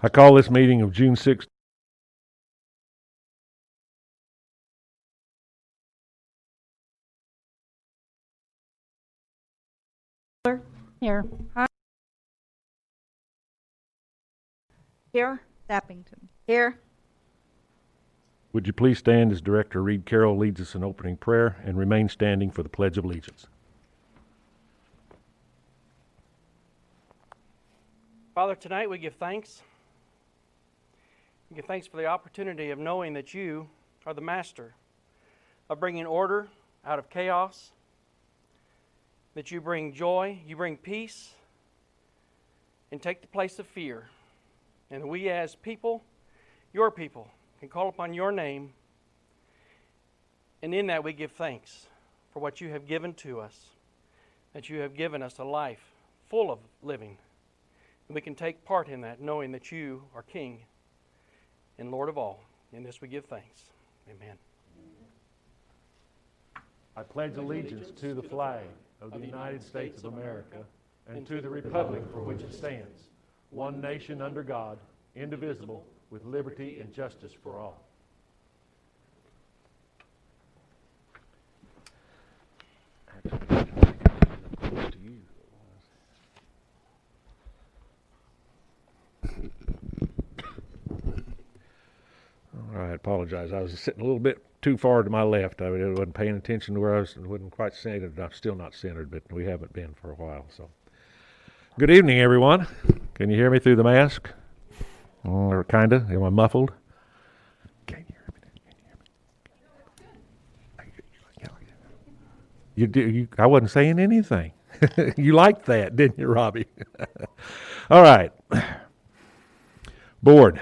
I call this meeting of June 6th. Here. Here. Sappington. Here. Would you please stand as Director Reed Carroll leads us in opening prayer and remain standing for the Pledge of Allegiance. Father, tonight we give thanks. We give thanks for the opportunity of knowing that you are the master of bringing order out of chaos, that you bring joy, you bring peace, and take the place of fear. And we as people, your people, can call upon your name, and in that we give thanks for what you have given to us, that you have given us a life full of living. And we can take part in that, knowing that you are King and Lord of all. In this we give thanks. Amen. I pledge allegiance to the flag of the United States of America and to the republic for which it stands, one nation under God, indivisible, with liberty and justice for all. All right, I apologize. I was sitting a little bit too far to my left. I wasn't paying attention to where I was, and wasn't quite centered. I'm still not centered, but we haven't been for a while. So, good evening, everyone. Can you hear me through the mask? Or kinda? Am I muffled? Can you hear me? You do. I wasn't saying anything. You liked that, didn't you, Robbie? All right. Board.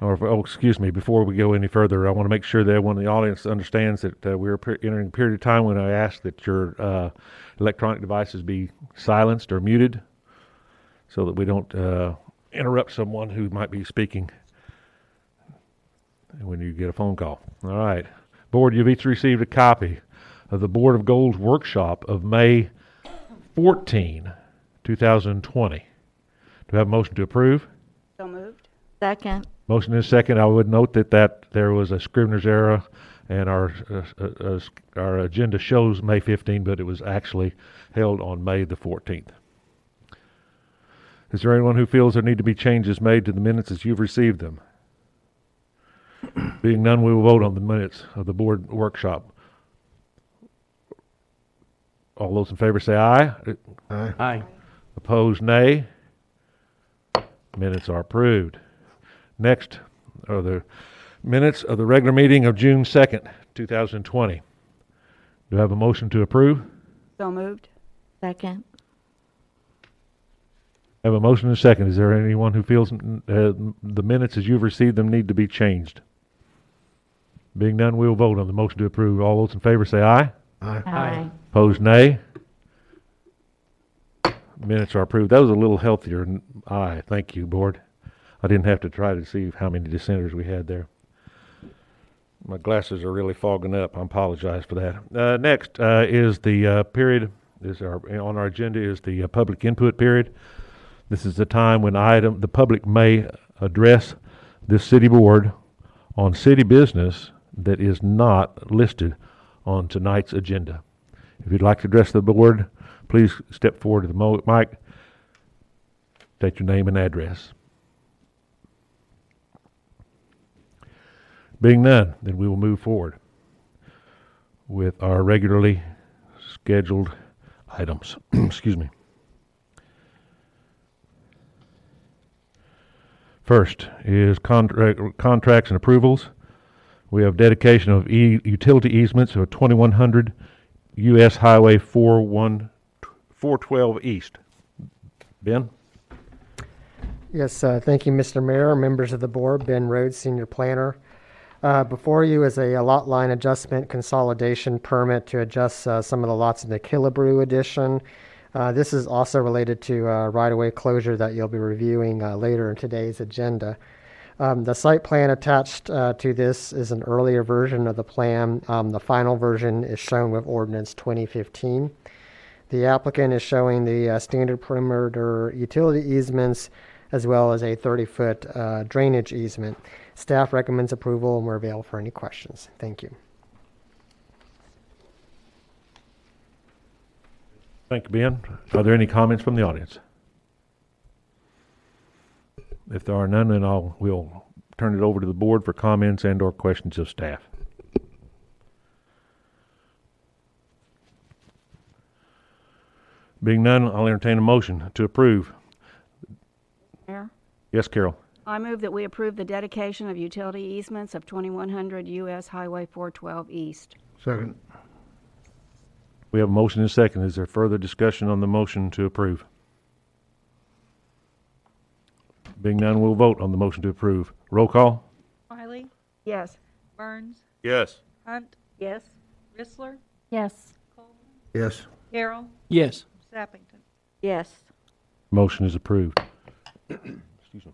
Excuse me, before we go any further, I want to make sure that everyone in the audience understands that we're entering a period of time when I ask that your electronic devices be silenced or muted so that we don't interrupt someone who might be speaking when you get a phone call. All right. Board, you've each received a copy of the Board of Goals workshop of May 14, 2020. Do we have a motion to approve? So moved. Second. Motion is second. I would note that there was a Scrivener's error, and our agenda shows May 15, but it was actually held on May the 14th. Is there anyone who feels there need to be changes made to the minutes as you've received them? Being none, we will vote on the minutes of the board workshop. All those in favor say aye. Aye. Aye. Opposed, nay. Minutes are approved. Next are the minutes of the regular meeting of June 2nd, 2020. Do I have a motion to approve? So moved. Second. I have a motion and a second. Is there anyone who feels the minutes as you've received them need to be changed? Being none, we will vote on the motion to approve. All those in favor say aye. Aye. Aye. Opposed, nay. Minutes are approved. That was a little healthier than aye. Thank you, board. I didn't have to try to see how many dissenters we had there. My glasses are really fogging up. I apologize for that. Next is the period. On our agenda is the public input period. This is the time when the public may address this city board on city business that is not listed on tonight's agenda. If you'd like to address the board, please step forward to the mic, state your name and address. Being none, then we will move forward with our regularly scheduled items. Excuse me. First is contracts and approvals. We have dedication of utility easements of 2100 U.S. Highway 412 East. Ben? Yes, thank you, Mr. Mayor, members of the board. Ben Rhodes, Senior Planner. Before you is a lot line adjustment consolidation permit to adjust some of the lots in the Killebrew addition. This is also related to right-of-way closure that you'll be reviewing later in today's agenda. The site plan attached to this is an earlier version of the plan. The final version is shown with Ordinance 2015. The applicant is showing the standard perimeter utility easements as well as a 30-foot drainage easement. Staff recommends approval, and we're available for any questions. Thank you. Thank you, Ben. Are there any comments from the audience? If there are none, then we'll turn it over to the board for comments and/or questions of staff. Being none, I'll entertain a motion to approve. Mayor, Yes, Carol. I move that we approve the dedication of utility easements of 2100 U.S. Highway 412 East. Second. We have a motion and a second. Is there further discussion on the motion to approve? Being none, we'll vote on the motion to approve. Roll call? Wiley, Yes. Burns, Yes. Hunt, Yes. Rissler, Yes. Coleman, Yes. Carroll, Yes. Sappington. Yes. Motion is approved. Excuse me.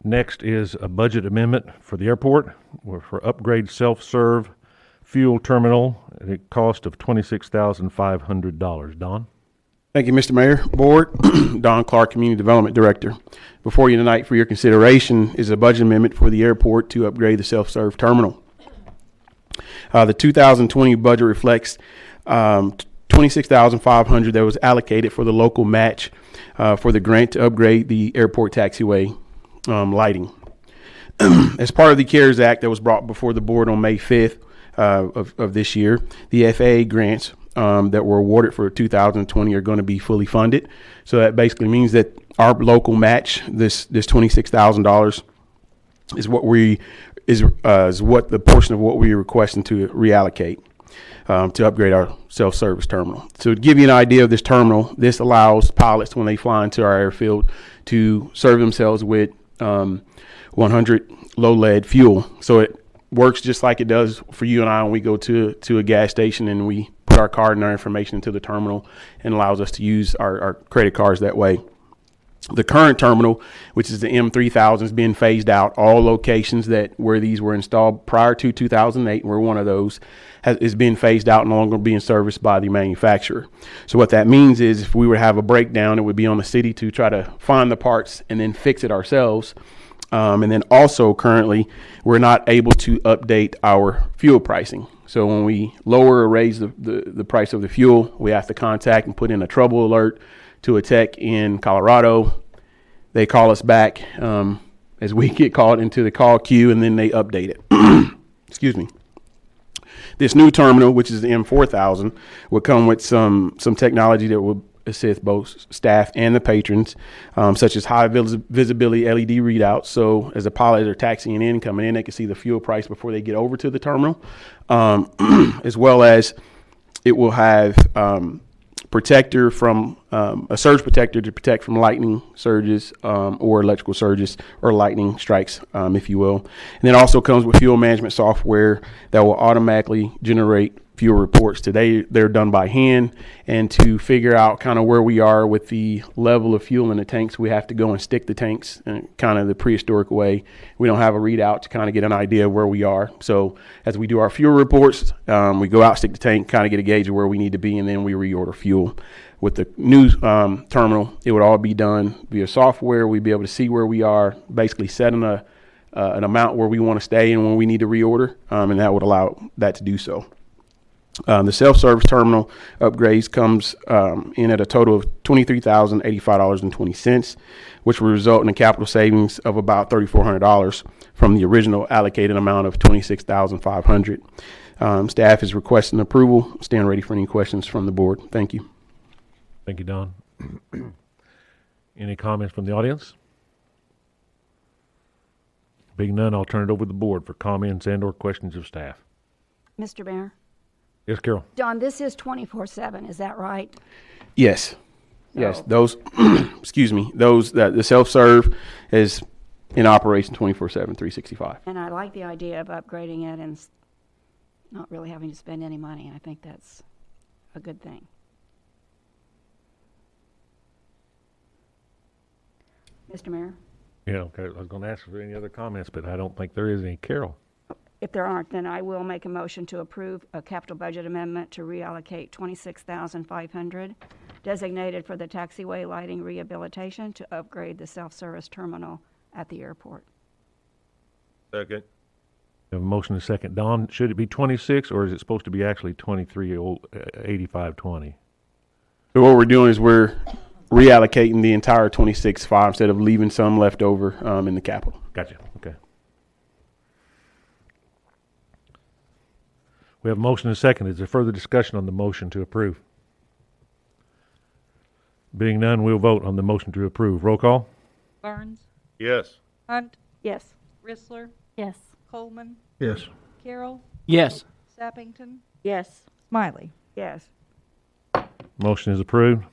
Next is a budget amendment for the airport for upgrade self-serve fuel terminal at a cost of $26,500. Don? Thank you, Mr. Mayor. Board, Don Clark, Community Development Director. Before you tonight for your consideration is a budget amendment for the airport to upgrade the self-serve terminal. The 2020 budget reflects $26,500 that was allocated for the local match for the grant to upgrade the airport taxiway lighting. As part of the CARES Act that was brought before the board on May 5th of this year, the FAA grants that were awarded for 2020 are going to be fully funded. So that basically means that our local match, this $26,000, is what the portion of what we are requesting to reallocate to upgrade our self-service terminal. So to give you an idea of this terminal, this allows pilots when they fly into our airfield to serve themselves with 100 low lead fuel. So it works just like it does for you and I when we go to a gas station and we put our card and our information into the terminal, and allows us to use our credit cards that way. The current terminal, which is the M3000, is being phased out. All locations where these were installed prior to 2008, we're one of those, is being phased out, no longer being serviced by the manufacturer. So what that means is if we were to have a breakdown, it would be on the city to try to find the parts and then fix it ourselves. And then also currently, we're not able to update our fuel pricing. So when we lower or raise the price of the fuel, we have to contact and put in a trouble alert to a tech in Colorado. They call us back as we get called into the call queue, and then they update it. Excuse me. This new terminal, which is the M4000, will come with some technology that will assist both staff and the patrons, such as high visibility LED readouts. So as the pilots are taxiing in, coming in, they can see the fuel price before they get over to the terminal, as well as it will have protector from a surge protector to protect from lightning surges or electrical surges or lightning strikes, if you will. And then also comes with fuel management software that will automatically generate fuel reports. Today they're done by hand, and to figure out kind of where we are with the level of fuel in the tanks, we have to go and stick the tanks in kind of the prehistoric way. We don't have a readout to kind of get an idea of where we are. So as we do our fuel reports, we go out, stick the tank, kind of get a gauge of where we need to be, and then we reorder fuel. With the new terminal, it would all be done via software. We'd be able to see where we are, basically setting an amount where we want to stay and when we need to reorder, and that would allow that to do so. The self-service terminal upgrades comes in at a total of $23,085.20, which will result in a capital savings of about $3,400 from the original allocated amount of $26,500. Staff is requesting approval. Stand ready for any questions from the board. Thank you. Thank you, Don. Any comments from the audience? Being none, I'll turn it over to the board for comments and/or questions of staff. Mr. Mayor. Yes, Carol. John, this is 24/7, is that right? Yes. Yes. So- Those, excuse me, the self-serve is in operation 24/7, 365. And I like the idea of upgrading it and not really having to spend any money. I think that's a good thing. Mr. Mayor? Yeah, okay. I was going to ask if there are any other comments, but I don't think there is any. Carol? If there aren't, then I will make a motion to approve a capital budget amendment to reallocate $26,500 designated for the taxiway lighting rehabilitation to upgrade the self-service terminal at the airport. Second. We have a motion and a second. Don, should it be 26 or is it supposed to be actually 8520? So what we're doing is we're reallocating the entire 26.5 instead of leaving some left over in the capital. Gotcha. Okay. We have a motion and a second. Is there further discussion on the motion to approve? Being none, we'll vote on the motion to approve. Roll call? Burns, Yes. Hunt, Yes. Rissler, Yes. Coleman, Yes. Carroll, Yes. Sappington, Yes. Smiley. Yes. Motion is approved.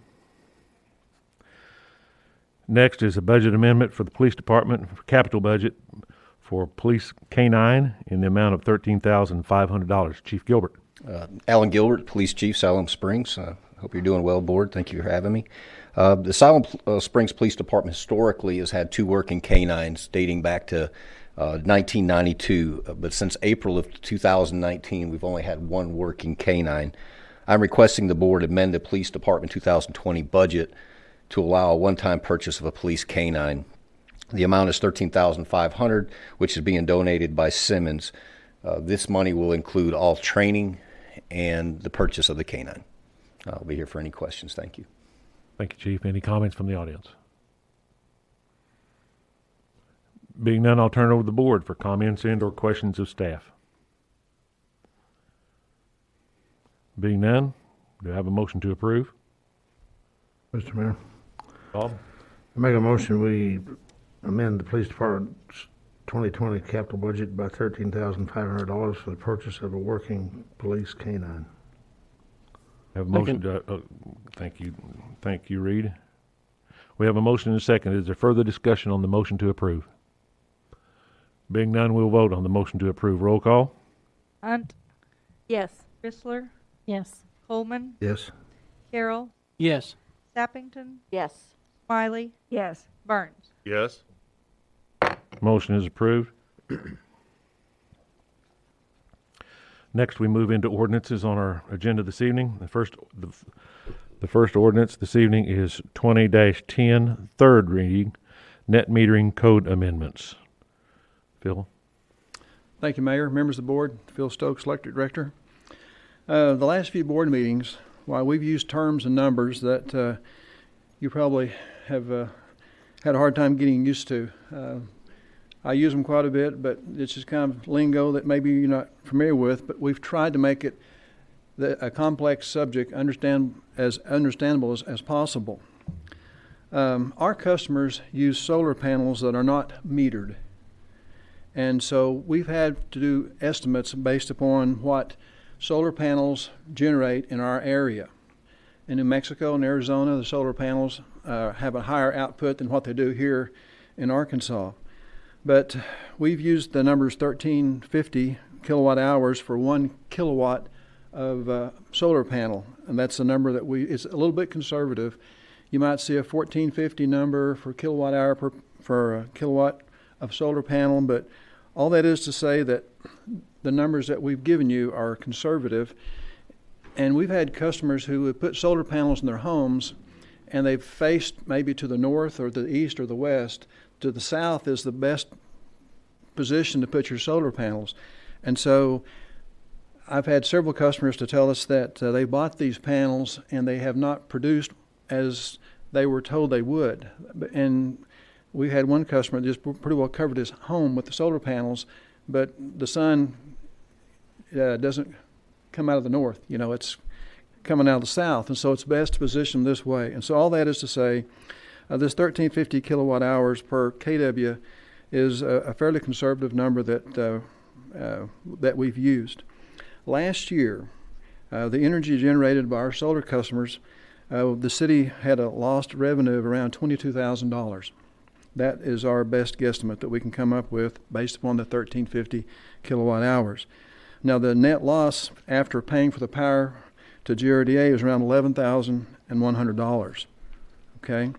Next is a budget amendment for the police department for capital budget for police K-9 in the amount of $13,500. Chief Gilbert. Alan Gilbert, Police Chief, Siloam Springs. Hope you're doing well, Board. Thank you for having me. The Siloam Springs Police Department historically has had 2 working K-9s dating back to 1992, but since April of 2019, we've only had 1 working K-9. I'm requesting the Board amend the Police Department 2020 budget to allow a one-time purchase of a police K-9. The amount is $13,500, which is being donated by Simmons. This money will include all training and the purchase of the K-9. I'll be here for any questions. Thank you. Thank you, Chief. Any comments from the audience? Being none, I'll turn it over to the board for comments and or questions of staff. Being none, do I have a motion to approve? Mr. Mayor, Bob? I make a motion we amend the police department's 2020 capital budget by $13,500 for the purchase of a working police K-9. Have a motion to, thank you. Thank you, Reed. We have a motion and a second. Is there further discussion on the motion to approve? Being none, we'll vote on the motion to approve. Roll call? Hunt, Yes. Rissler, Yes. Coleman, Yes. Carroll, Yes. Sappington, Yes. Smiley, Yes. Burns. Yes. Motion is approved. Next, we move into ordinances on our agenda this evening. The first ordinance this evening is 20-10, third reading, net metering code amendments. Phil? Thank you, Mayor, members of the board, Phil Stokes, Electric Director. The last few board meetings, while we've used terms and numbers that you probably have had a hard time getting used to, I use them quite a bit, but it's just kind of lingo that maybe you're not familiar with, but we've tried to make it a complex subject as understandable as possible. Our customers use solar panels that are not metered. And so we've had to do estimates based upon what solar panels generate in our area. In New Mexico and Arizona, the solar panels have a higher output than what they do here in Arkansas. But we've used the numbers 1350 kilowatt hours for 1 kilowatt of solar panel. And that's the number that it's a little bit conservative. You might see a 1450 number for kilowatt hour for a kilowatt of solar panel, but all that is to say that the numbers that we've given you are conservative. And we've had customers who have put solar panels in their homes and they've faced maybe to the north or the east or the west. To the south is the best position to put your solar panels. And so I've had several customers to tell us that they bought these panels and they have not produced as they were told they would. And we had one customer that just pretty well covered his home with the solar panels, but the sun doesn't come out of the north. You know, it's coming out of the south, and so it's best to position this way. And so all that is to say, this 1350 kilowatt hours per kW is a fairly conservative number that we've used. Last year, the energy generated by our solar customers, the city had a lost revenue of around $22,000. That is our best guesstimate that we can come up with based upon the 1350 kilowatt hours. Now, the net loss after paying for the power to GRDA is around $11,100. Okay?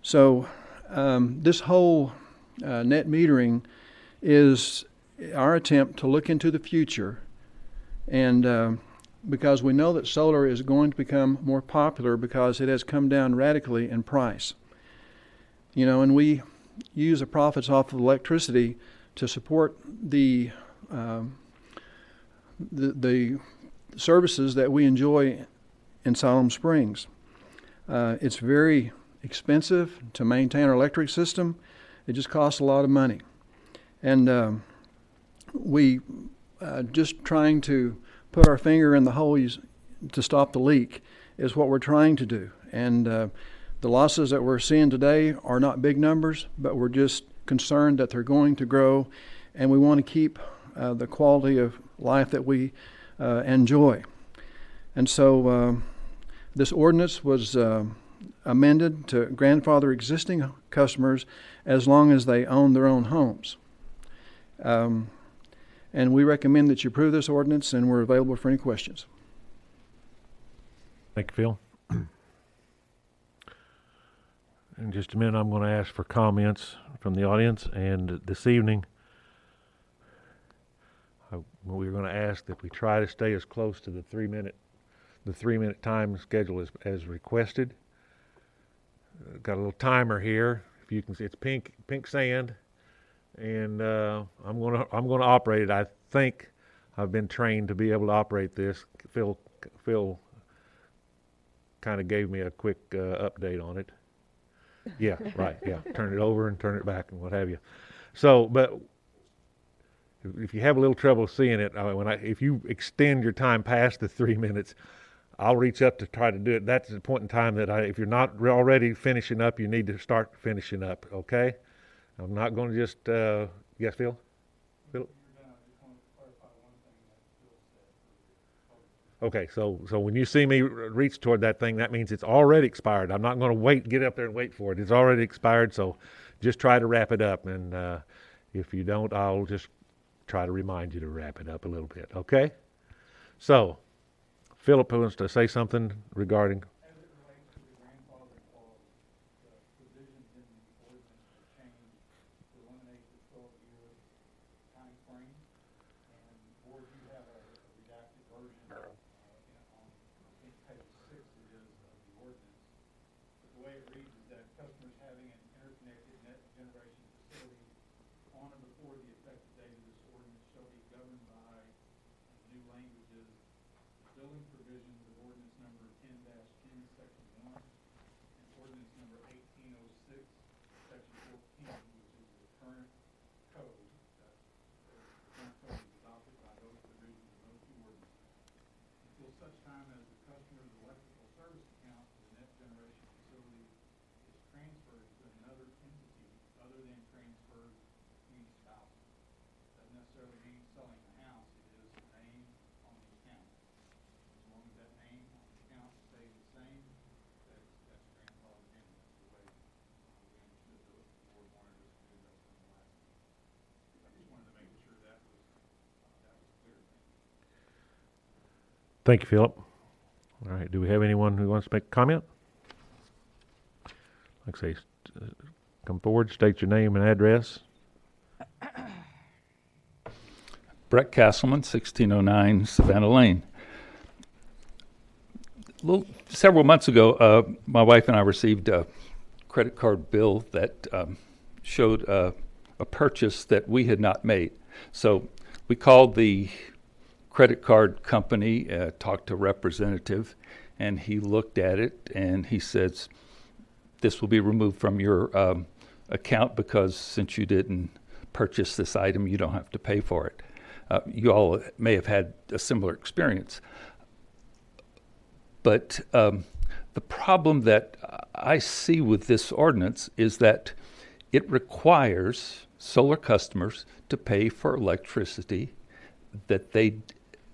So this whole net metering is our attempt to look into the future, and because we know that solar is going to become more popular because it has come down radically in price. And we use the profits off of electricity to support the services that we enjoy in Siloam Springs. It's very expensive to maintain our electric system. It just costs a lot of money. And we just trying to put our finger in the hole to stop the leak is what we're trying to do. And the losses that we're seeing today are not big numbers, but we're just concerned that they're going to grow, and we want to keep the quality of life that we enjoy. And so this ordinance was amended to grandfather existing customers as long as they own their own homes. And we recommend that you approve this ordinance, and we're available for any questions. Thank you, Phil. In just a minute, I'm going to ask for comments from the audience, and this evening, we're going to ask that we try to stay as close to the 3-minute time schedule as requested. Got a little timer here. If you can see, it's pink sand, and I'm going to operate it. I think I've been trained to be able to operate this. Phil kind of gave me a quick update on it. Yeah, right. Yeah, turn it over and turn it back and what have you. So, but if you have a little trouble seeing it, if you extend your time past the 3 minutes, I'll reach up to try to do it. That's the point in time that if you're not already finishing up, you need to start finishing up. Okay? I'm not going to just. Yes, Phil. Phil. Okay, so when you see me reach toward that thing, that means it's already expired. I'm not going to get up there and wait for it. It's already expired, so just try to wrap it up. And if you don't, I'll just try to remind you to wrap it up a little bit, okay? So, Philip wants to say something regarding. As it relates to the grandfather clause, the provisions in the ordinance were changed to eliminate the 12-year time frame. And board, you have a redacted version on, I think, page 6 it is of the ordinance. But the way it reads is that customers having an interconnected net generation facility on or before the effective date of this ordinance shall be governed by new languages, building provisions of ordinance number 10-10, section 1, and ordinance number 1806, section 14, which is the current code. The current code is adopted by those provisions of those two ordinances. Until such time as the customer's electrical service account for the net generation facility is transferred to another entity other than transferred municipality. Doesn't necessarily mean selling the house. It is the name on the account. As long as that name on the account stays the same, that's grandfathered in. That's the way we understood the board wanted us to do that from the last meeting. I just wanted to make sure that was clear. Thank you, Philip. All right, do we have anyone who wants to make a comment? Like I say, come forward, state your name and address. Brett Castleman, 1609 Savannah Lane. Several months ago, my wife and I received a credit card bill that showed a purchase that we had not made. So we called the credit card company, talked to a representative, and he looked at it and he says, this will be removed from your account because since you didn't purchase this item, you don't have to pay for it. You all may have had a similar experience. But the problem that I see with this ordinance is that it requires solar customers to pay for electricity that they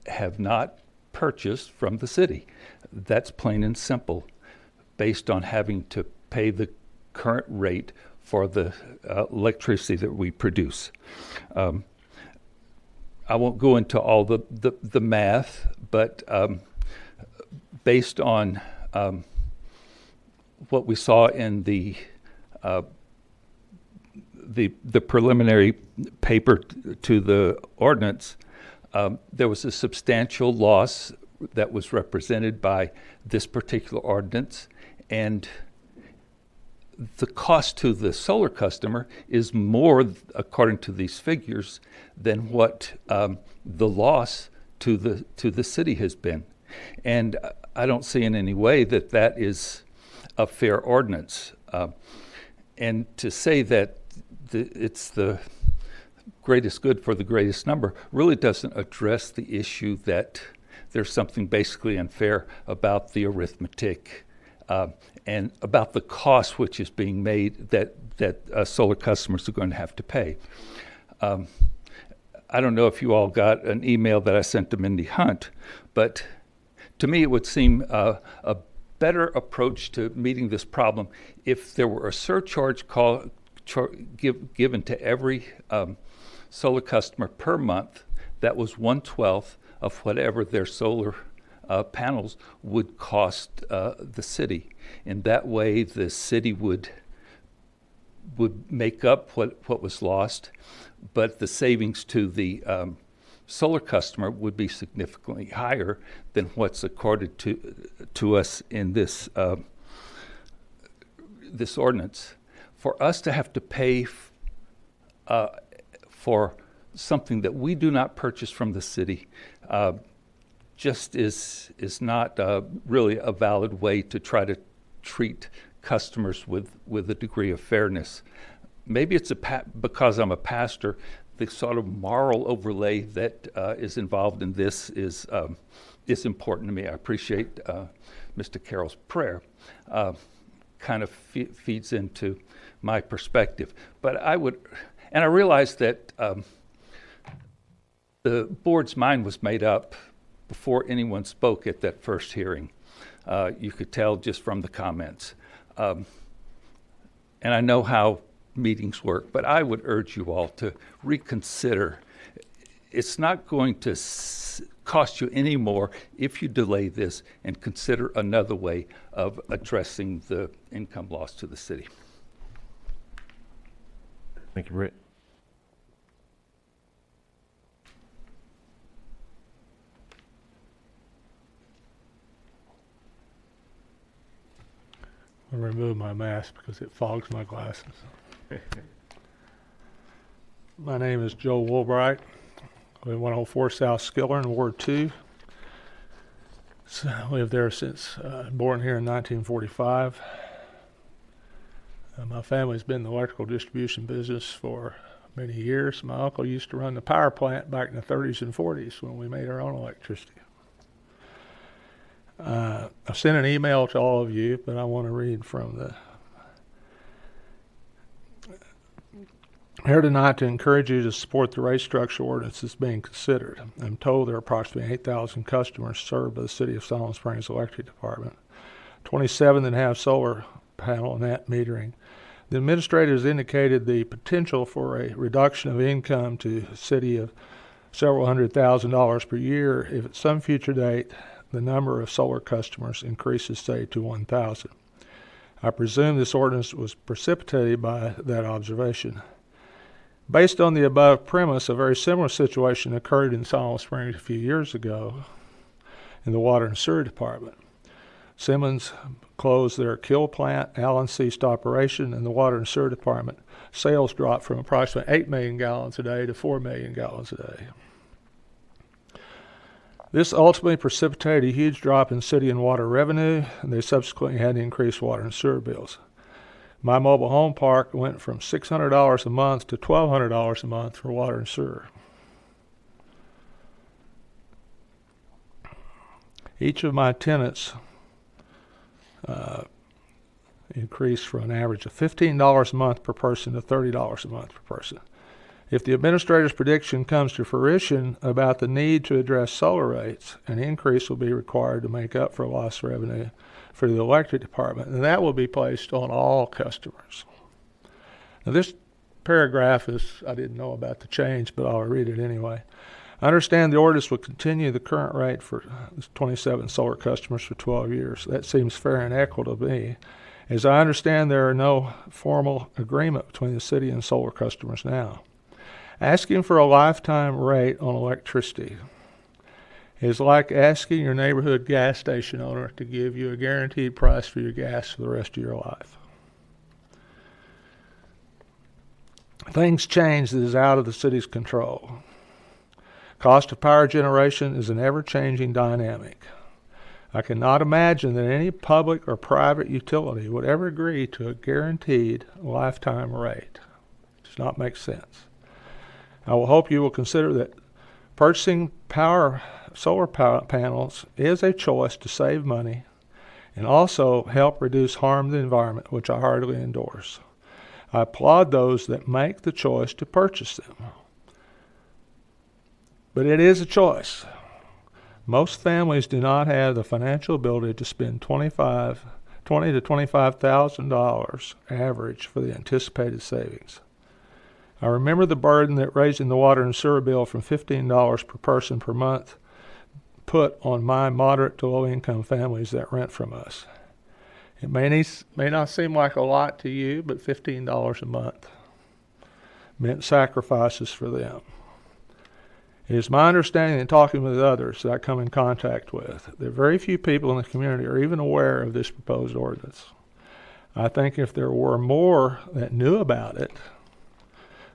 have not purchased from the city. That's plain and simple, based on having to pay the current rate for the electricity that we produce. I won't go into all the math, but based on what we saw in the the preliminary paper to the ordinance, there was a substantial loss that was represented by this particular ordinance, and the cost to the solar customer is more, according to these figures, than what the loss to the city has been. And I don't see in any way that that is a fair ordinance. And to say that it's the greatest good for the greatest number really doesn't address the issue that there's something basically unfair about the arithmetic and about the cost which is being made that solar customers are going to have to pay. I don't know if you all got an email that I sent to Mindy Hunt, but to me it would seem a better approach to meeting this problem if there were a surcharge given to every solar customer per month that was 1/12 of whatever their solar panels would cost the city. In that way, the city would make up what was lost, but the savings to the solar customer would be significantly higher than what's accorded to us in this this ordinance. For us to have to pay for something that we do not purchase from the city just is not really a valid way to try to treat customers with a degree of fairness. Maybe it's because I'm a pastor, the sort of moral overlay that is involved in this is important to me. I appreciate Mr. Carroll's prayer. Kind of feeds into my perspective. But I realize that the board's mind was made up before anyone spoke at that first hearing. You could tell just from the comments. And I know how meetings work, but I would urge you all to reconsider. It's not going to cost you any more if you delay this and consider another way of addressing the income loss to the city. Thank you, Brett. I'll remove my mask because it fogs my glasses. My name is Joe Woolbright. I live 104 South Skiller in Ward 2. So I lived there since born here in 1945. My family's been in the electrical distribution business for many years. My uncle used to run the power plant back in the 30s and 40s when we made our own electricity. I sent an email to all of you, but I want to read from the here tonight to encourage you to support the rate structure ordinance that's being considered. I'm told there are approximately 8,000 customers served by the City of Siloam Springs Electric Department, 27 that have solar panel and net metering. The administrators indicated the potential for a reduction of income to the city of several $100,000 per year if at some future date the number of solar customers increases, say, to 1,000. I presume this ordinance was precipitated by that observation. Based on the above premise, a very similar situation occurred in Siloam Springs a few years ago in the Water and Sewer Department. Simmons closed their Kill plant, Allen ceased operation, and the Water and Sewer Department sales dropped from approximately 8 million gallons a day to 4 million gallons a day. This ultimately precipitated a huge drop in city and water revenue, and they subsequently had to increase water and sewer bills. My mobile home park went from $600 a month to $1,200 a month for water and sewer. Each of my tenants increased from an average of $15 a month per person to $30 a month per person. If the administrator's prediction comes to fruition about the need to address solar rates, an increase will be required to make up for lost revenue for the electric department, and that will be placed on all customers. Now this paragraph is, I didn't know about the change, but I'll read it anyway. I understand the ordinance will continue the current rate for 27 solar customers for 12 years. That seems fair and equitable to me, As I understand, there are no formal agreement between the city and solar customers now. Asking for a lifetime rate on electricity is like asking your neighborhood gas station owner to give you a guaranteed price for your gas for the rest of your life. Things change that is out of the city's control. Cost of power generation is an ever-changing dynamic. I cannot imagine that any public or private utility would ever agree to a guaranteed lifetime rate. It does not make sense. I will hope you will consider that purchasing solar power panels is a choice to save money and also help reduce harm to the environment, which I heartily endorse. I applaud those that make the choice to purchase them. But it is a choice. Most families do not have the financial ability to spend $20,000 to $25,000 average for the anticipated savings. I remember the burden that raising the water and sewer bill from $15 per person per month put on my moderate to low income families that rent from us. It may not seem like a lot to you, but $15 a month meant sacrifices for them. It is my understanding in talking with others that I come in contact with that very few people in the community are even aware of this proposed ordinance. I think if there were more that knew about it,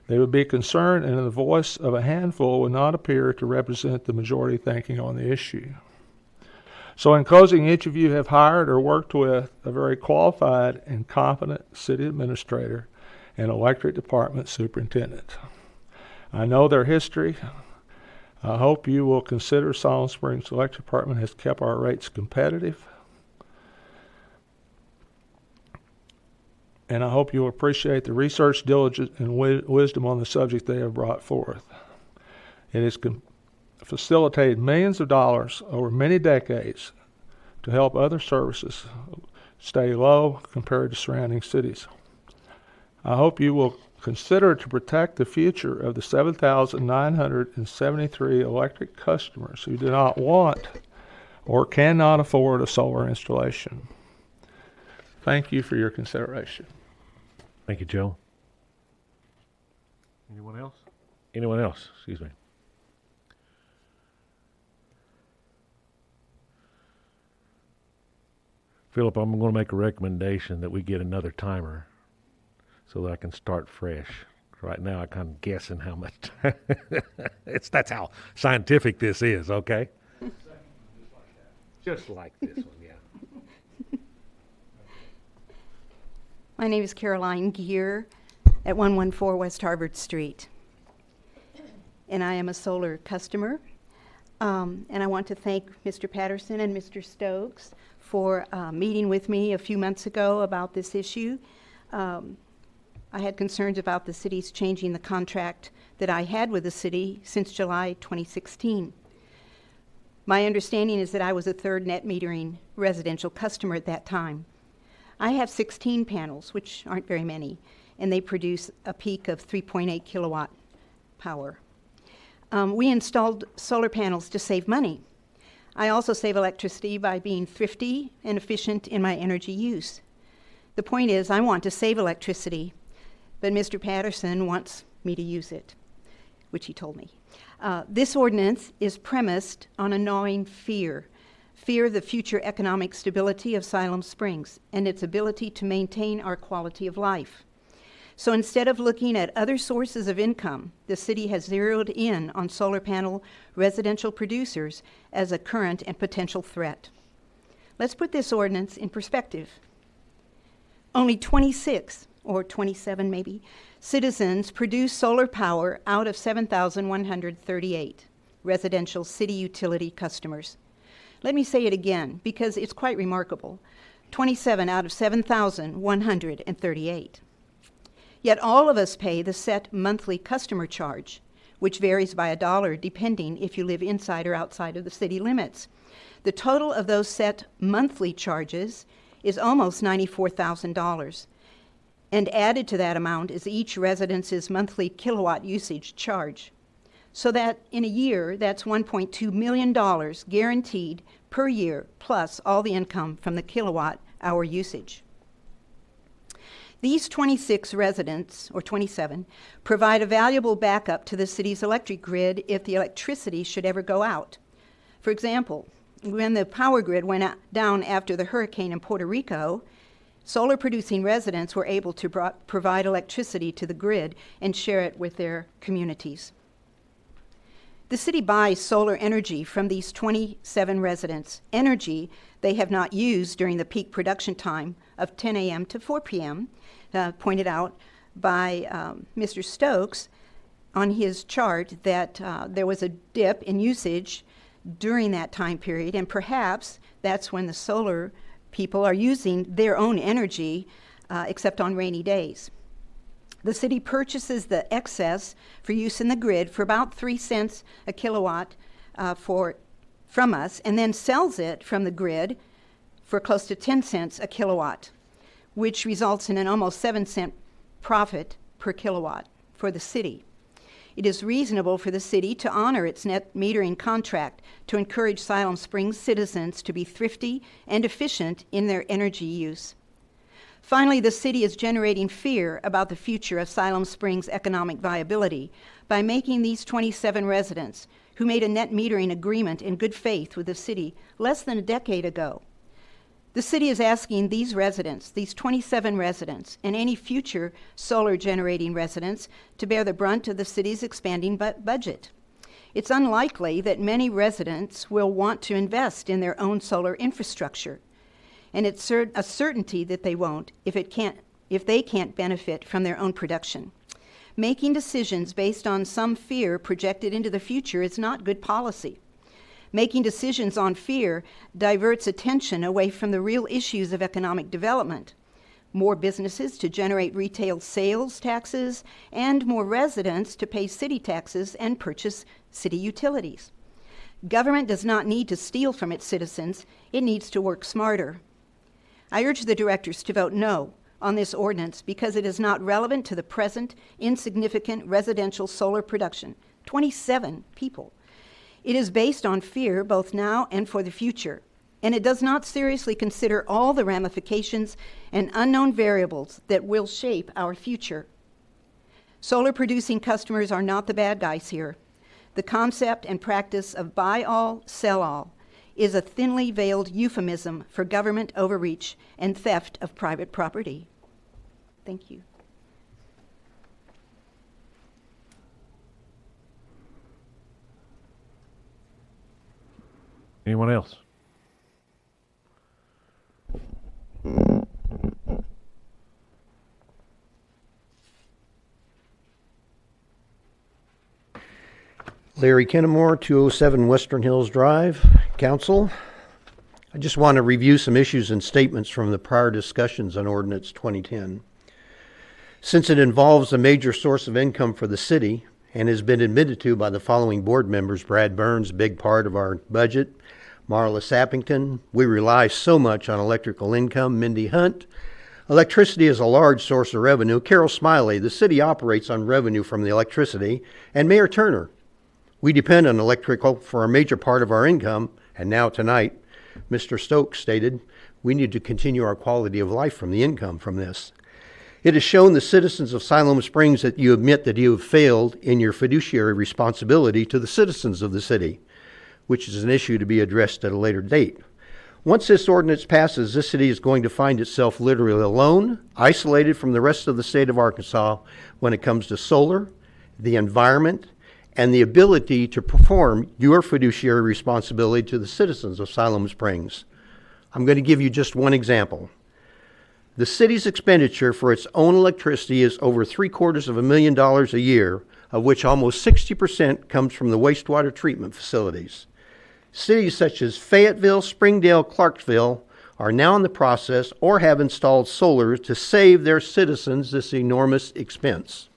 they would be concerned, and the voice of a handful would not appear to represent the majority thinking on the issue. So in closing, each of you have hired or worked with a very qualified and competent city administrator and electric department superintendent. I know their history. I hope you will consider Siloam Springs Electric Department has kept our rates competitive. And I hope you will appreciate the research, diligence, and wisdom on the subject they have brought forth. It has facilitated millions of dollars over many decades to help other services stay low compared to surrounding cities. I hope you will consider to protect the future of the 7,973 electric customers who do not want or cannot afford a solar installation. Thank you for your consideration. Thank you, Joe. Anyone else? Anyone else? Excuse me. Philip, I'm going to make a recommendation that we get another timer so that I can start fresh. Right now, I'm kind of guessing how much time. That's how scientific this is, okay? Just like this one, yeah. My name is Caroline Gear at 114 West Harvard Street. And I am a solar customer. And I want to thank Mr. Patterson and Mr. Stokes for meeting with me a few months ago about this issue. I had concerns about the city's changing the contract that I had with the city since July 2016. My understanding is that I was a third net metering residential customer at that time. I have 16 panels, which aren't very many, and they produce a peak of 3.8 kilowatt power. We installed solar panels to save money. I also save electricity by being thrifty and efficient in my energy use. The point is, I want to save electricity, but Mr. Patterson wants me to use it, which he told me. This ordinance is premised on a gnawing fear of the future economic stability of Siloam Springs and its ability to maintain our quality of life. So instead of looking at other sources of income, the city has zeroed in on solar panel residential producers as a current and potential threat. Let's put this ordinance in perspective. Only 26, or 27 maybe, citizens produce solar power out of 7,138 residential city utility customers. Let me say it again, because it's quite remarkable. 27 out of 7,138. Yet all of us pay the set monthly customer charge, which varies by $1 depending if you live inside or outside of the city limits. The total of those set monthly charges is almost $94,000. And added to that amount is each resident's monthly kilowatt usage charge. So that in a year, that's $1.2 million guaranteed per year, plus all the income from the kilowatt hour usage. These 26 residents, or 27, provide a valuable backup to the city's electric grid if the electricity should ever go out. For example, when the power grid went down after the hurricane in Puerto Rico, solar-producing residents were able to provide electricity to the grid and share it with their communities. The city buys solar energy from these 27 residents, energy they have not used during the peak production time of 10 a.m. to 4 p.m., pointed out by Mr. Stokes on his chart that there was a dip in usage during that time period, and perhaps that's when the solar people are using their own energy, except on rainy days. The city purchases the excess for use in the grid for about 3 cents a kilowatt from us, and then sells it from the grid for close to 10 cents a kilowatt, which results in an almost 7-cent profit per kilowatt for the city. It is reasonable for the city to honor its net metering contract to encourage Siloam Springs citizens to be thrifty and efficient in their energy use. Finally, the city is generating fear about the future of Siloam Springs' economic viability by making these 27 residents, who made a net metering agreement in good faith with the city less than a decade ago. The city is asking these residents, these 27 residents, and any future solar-generating residents to bear the brunt of the city's expanding budget. It's unlikely that many residents will want to invest in their own solar infrastructure, and it's a certainty that they won't if they can't benefit from their own production. Making decisions based on some fear projected into the future is not good policy. Making decisions on fear diverts attention away from the real issues of economic development: more businesses to generate retail sales taxes, and more residents to pay city taxes and purchase city utilities. Government does not need to steal from its citizens, it needs to work smarter. I urge the directors to vote no on this ordinance because it is not relevant to the present insignificant residential solar production. 27 people. It is based on fear both now and for the future, and it does not seriously consider all the ramifications and unknown variables that will shape our future. Solar producing customers are not the bad guys here. The concept and practice of buy all, sell all is a thinly veiled euphemism for government overreach and theft of private property. Thank you. Anyone else? Larry Kennemore, 207 Western Hills Drive, Council. I just want to review some issues and statements from the prior discussions on Ordinance 2010. Since it involves a major source of income for the city and has been admitted to by the following board members: Brad Burns, a big part of our budget; Marla Sappington, we rely so much on electrical income; Mindy Hunt, electricity is a large source of revenue; Carol Smiley, the city operates on revenue from the electricity; and Mayor Turner. We depend on electrical for a major part of our income, and now tonight, Mr. Stokes stated we need to continue our quality of life from the income from this. It has shown the citizens of Siloam Springs that you admit that you have failed in your fiduciary responsibility to the citizens of the city, which is an issue to be addressed at a later date. Once this ordinance passes, this city is going to find itself literally alone, isolated from the rest of the state of Arkansas when it comes to solar, the environment, and the ability to perform your fiduciary responsibility to the citizens of Siloam Springs. I'm going to give you just one example. The city's expenditure for its own electricity is over $750,000 a year, of which almost 60% comes from the wastewater treatment facilities. Cities such as Fayetteville, Springdale, Clarksville are now in the process or have installed solar to save their citizens this enormous expense.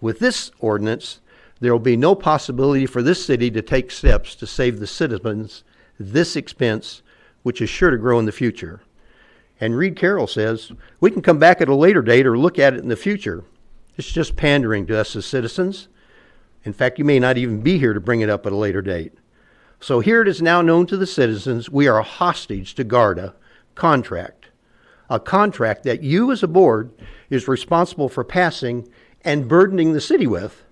With this ordinance, there will be no possibility for this city to take steps to save the citizens this expense, which is sure to grow in the future. And Reed Carroll says, we can come back at a later date or look at it in the future. It's just pandering to us as citizens. In fact, you may not even be here to bring it up at a later date. So here it is now known to the citizens, we are hostage to GARDA contract, a contract that you as a board is responsible for passing and burdening the city with.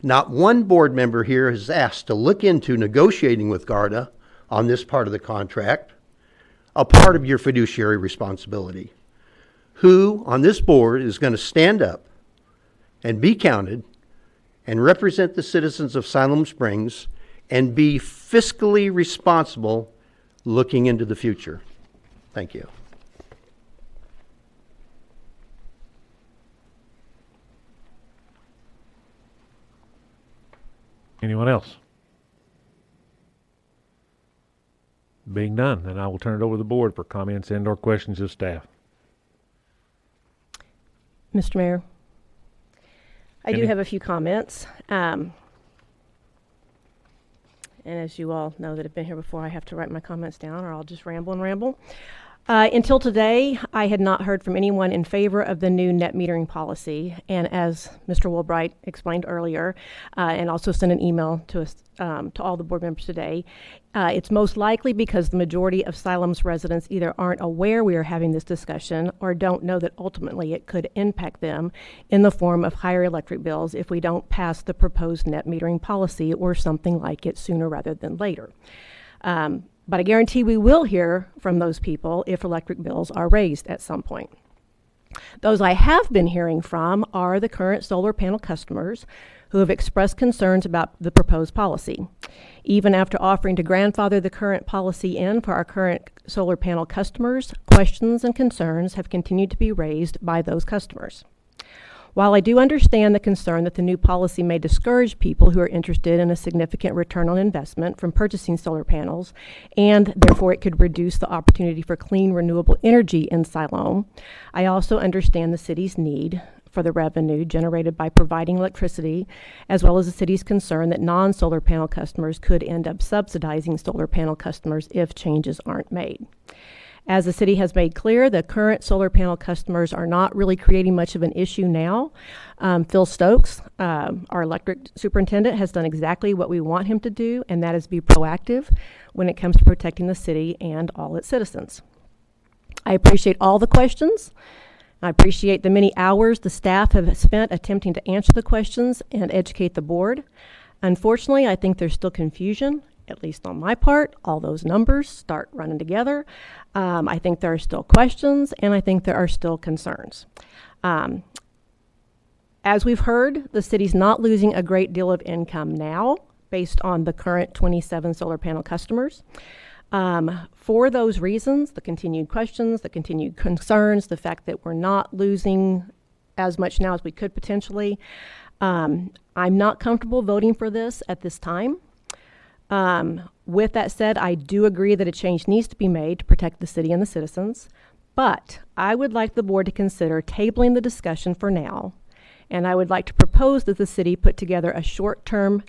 Not one board member here has asked to look into negotiating with Garda on this part of the contract, a part of your fiduciary responsibility. Who on this board is going to stand up and be counted and represent the citizens of Siloam Springs and be fiscally responsible looking into the future? Thank you. Anyone else? Being none, then I will turn it over to the board for comments and or questions of staff. Mr. Mayor, I do Any? have a few comments. And as you all know that have been here before, I have to write my comments down or I'll just ramble and ramble. Until today, I had not heard from anyone in favor of the new net metering policy. And as Mr. Woolbright explained earlier, and also sent an email to us, to all the board members today, it's most likely because the majority of Siloam's residents either aren't aware we are having this discussion or don't know that ultimately it could impact them in the form of higher electric bills if we don't pass the proposed net metering policy or something like it sooner rather than later. But I guarantee we will hear from those people if electric bills are raised at some point. Those I have been hearing from are the current solar panel customers who have expressed concerns about the proposed policy. Even after offering to grandfather the current policy in for our current solar panel customers, questions and concerns have continued to be raised by those customers. While I do understand the concern that the new policy may discourage people who are interested in a significant return on investment from purchasing solar panels, and therefore it could reduce the opportunity for clean, renewable energy in Siloam, I also understand the city's need for the revenue generated by providing electricity, as well as the city's concern that non-solar panel customers could end up subsidizing solar panel customers if changes aren't made. As the city has made clear, the current solar panel customers are not really creating much of an issue now. Phil Stokes, our electric superintendent, has done exactly what we want him to do, and that is be proactive when it comes to protecting the city and all its citizens. I appreciate all the questions. I appreciate the many hours the staff have spent attempting to answer the questions and educate the board. Unfortunately, I think there's still confusion, at least on my part. All those numbers start running together. I think there are still questions, and I think there are still concerns. As we've heard, the city's not losing a great deal of income now based on the current 27 solar panel customers. For those reasons, the continued questions, the continued concerns, the fact that we're not losing as much now as we could potentially, I'm not comfortable voting for this at this time. With that said, I do agree that a change needs to be made to protect the city and the citizens, but I would like the board to consider tabling the discussion for now, and I would like to propose that the city put together a short-term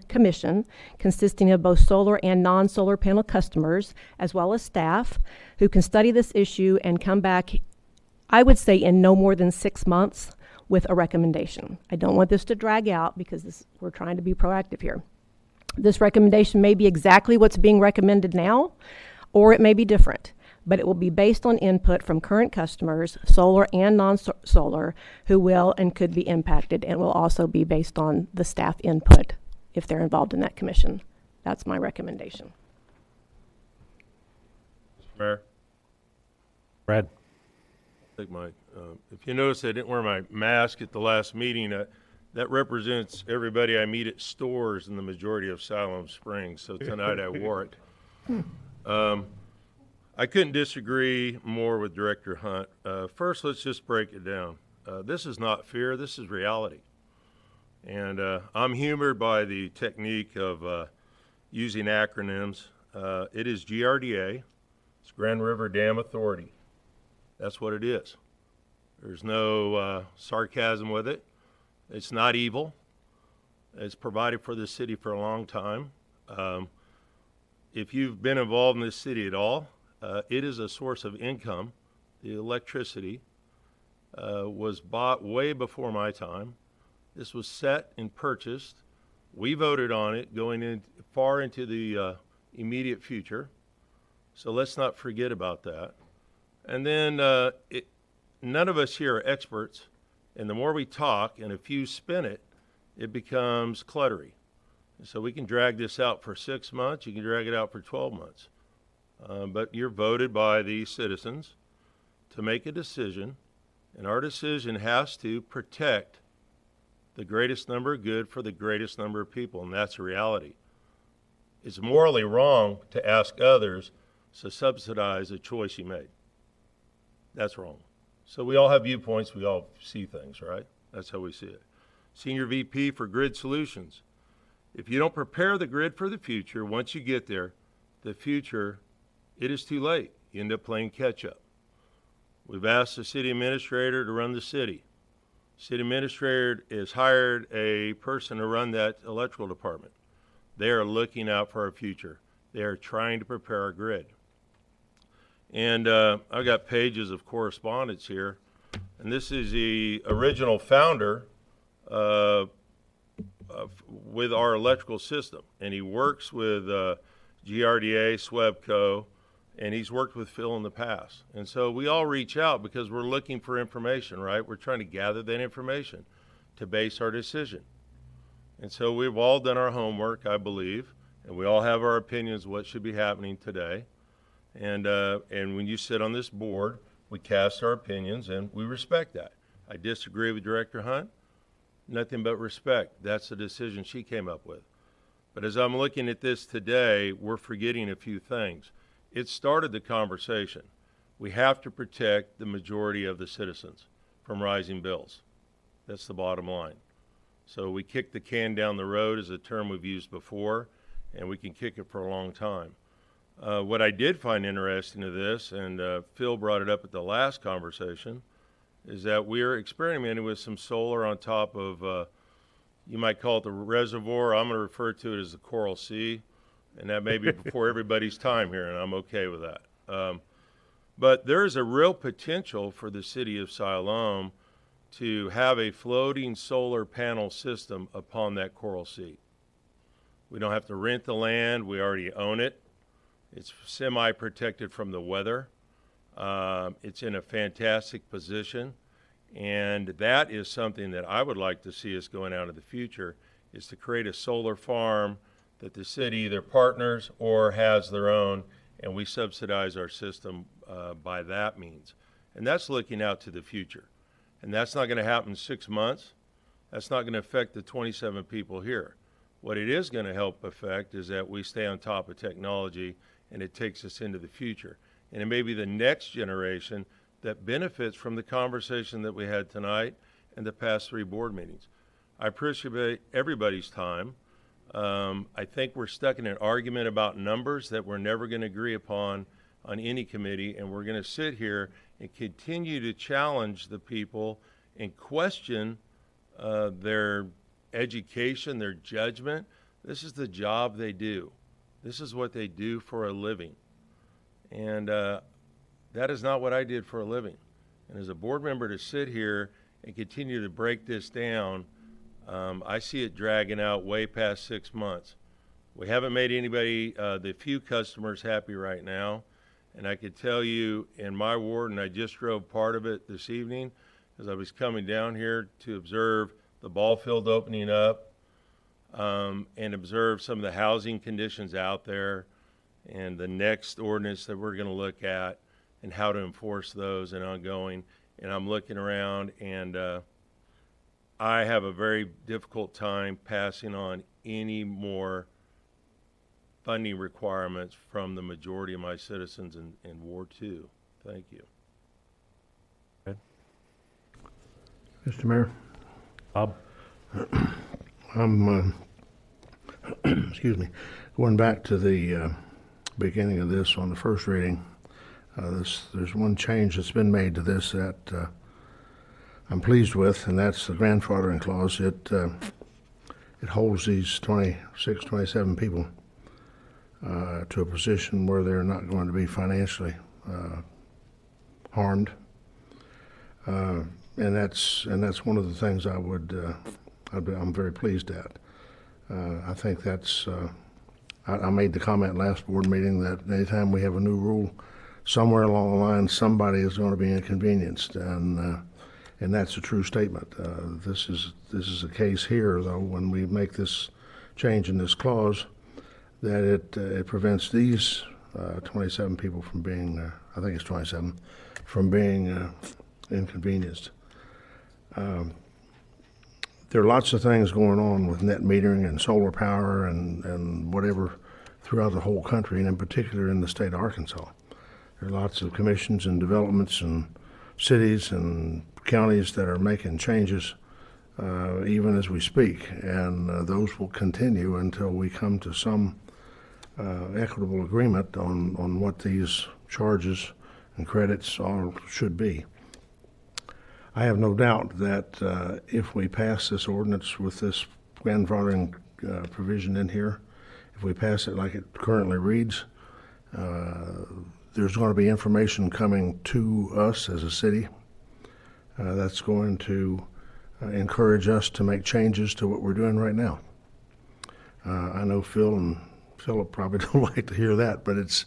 commission consisting of both solar and non-solar panel customers, as well as staff, who can study this issue and come back, I would say, in no more than 6 months with a recommendation. I don't want this to drag out because we're trying to be proactive here. This recommendation may be exactly what's being recommended now, or it may be different, but it will be based on input from current customers, solar and non-solar, who will and could be impacted, and will also be based on the staff input if they're involved in that commission. That's my recommendation. Mr. Mayor, Brad? if you notice, I didn't wear my mask at the last meeting. That represents everybody I meet at stores in the majority of Siloam Springs, so tonight I wore it. I couldn't disagree more with Director Hunt. First, let's just break it down. This is not fear, this is reality. And I'm humored by the technique of using acronyms. It is GRDA, it's Grand River Dam Authority. That's what it is. There's no sarcasm with it. It's not evil. It's provided for the city for a long time. If you've been involved in this city at all, it is a source of income. The electricity was bought way before my time. This was set and purchased. We voted on it going in far into the immediate future. So let's not forget about that. And then none of us here are experts, and the more we talk and a few spin it, it becomes cluttery. So we can drag this out for 6 months, you can drag it out for 12 months. But you're voted by the citizens to make a decision, and our decision has to protect the greatest number of good for the greatest number of people, and that's a reality. It's morally wrong to ask others to subsidize a choice you made. That's wrong. So we all have viewpoints, we all see things, right? That's how we see it. Senior VP for Grid Solutions. If you don't prepare the grid for the future, once you get there, the future, it is too late. You end up playing catch up. We've asked the city administrator to run the city. City administrator has hired a person to run that electrical department. They are looking out for our future. They are trying to prepare our grid. And I've got pages of correspondence here. And this is the original founder with our electrical system. And he works with GRDA, SWEBCO, and he's worked with Phil in the past. And so we all reach out because we're looking for information, right? We're trying to gather that information to base our decision. And so we've all done our homework, I believe, and we all have our opinions what should be happening today. And when you sit on this board, we cast our opinions, and we respect that. I disagree with Director Hunt. Nothing but respect. That's the decision she came up with. But as I'm looking at this today, we're forgetting a few things. It started the conversation. We have to protect the majority of the citizens from rising bills. That's the bottom line. So we kick the can down the road is a term we've used before, and we can kick it for a long time. What I did find interesting of this, and Phil brought it up at the last conversation, is that we're experimenting with some solar on top of, you might call it the reservoir. I'm going to refer to it as the Coral Sea, and that may be before everybody's time here, and I'm okay with that. But there is a real potential for the city of Siloam to have a floating solar panel system upon that Coral Sea. We don't have to rent the land. We already own it. It's semi-protected from the weather. It's in a fantastic position. And that is something that I would like to see us going out in the future, is to create a solar farm that the city either partners or has their own, and we subsidize our system by that means. And that's looking out to the future. And that's not going to happen in 6 months. That's not going to affect the 27 people here. What it is going to help affect is that we stay on top of technology and it takes us into the future. And it may be the next generation that benefits from the conversation that we had tonight and the past 3 board meetings. I appreciate everybody's time. I think we're stuck in an argument about numbers that we're never going to agree upon on any committee, and we're going to sit here and continue to challenge the people and question their education, their judgment. This is the job they do. This is what they do for a living. And that is not what I did for a living. And as a board member to sit here and continue to break this down, I see it dragging out way past 6 months. We haven't made anybody, the few customers, happy right now. And I could tell you in my ward, and I just drove part of it this evening, as I was coming down here to observe the ball field opening up and observe some of the housing conditions out there and the next ordinance that we're going to look at and how to enforce those and ongoing. And I'm looking around, and I have a very difficult time passing on any more funding requirements from the majority of my citizens in Ward 2. Thank you. Mr. Mayor? Bob? I'm, excuse me, going back to the beginning of this on the first reading. There's one change that's been made to this that I'm pleased with, and that's the grandfathering clause. It holds these 26, 27 people to a position where they're not going to be financially harmed, and that's one of the things I'm very pleased at. I think that's I made the comment last board meeting that anytime we have a new rule somewhere along the line, somebody is going to be inconvenienced, and that's a true statement. This is a case here, though, when we make this change in this clause, that it prevents these 27 people from being, I think it's 27, from being inconvenienced. There are lots of things going on with net metering and solar power and whatever throughout the whole country, and in particular in the state of Arkansas. There are lots of commissions and developments and cities and counties that are making changes even as we speak, and those will continue until we come to some equitable agreement on what these charges and credits all should be. I have no doubt that if we pass this ordinance with this grandfathering provision in here, if we pass it like it currently reads, there's going to be information coming to us as a city that's going to encourage us to make changes to what we're doing right now. I know Phil and Philip probably don't like to hear that, but it's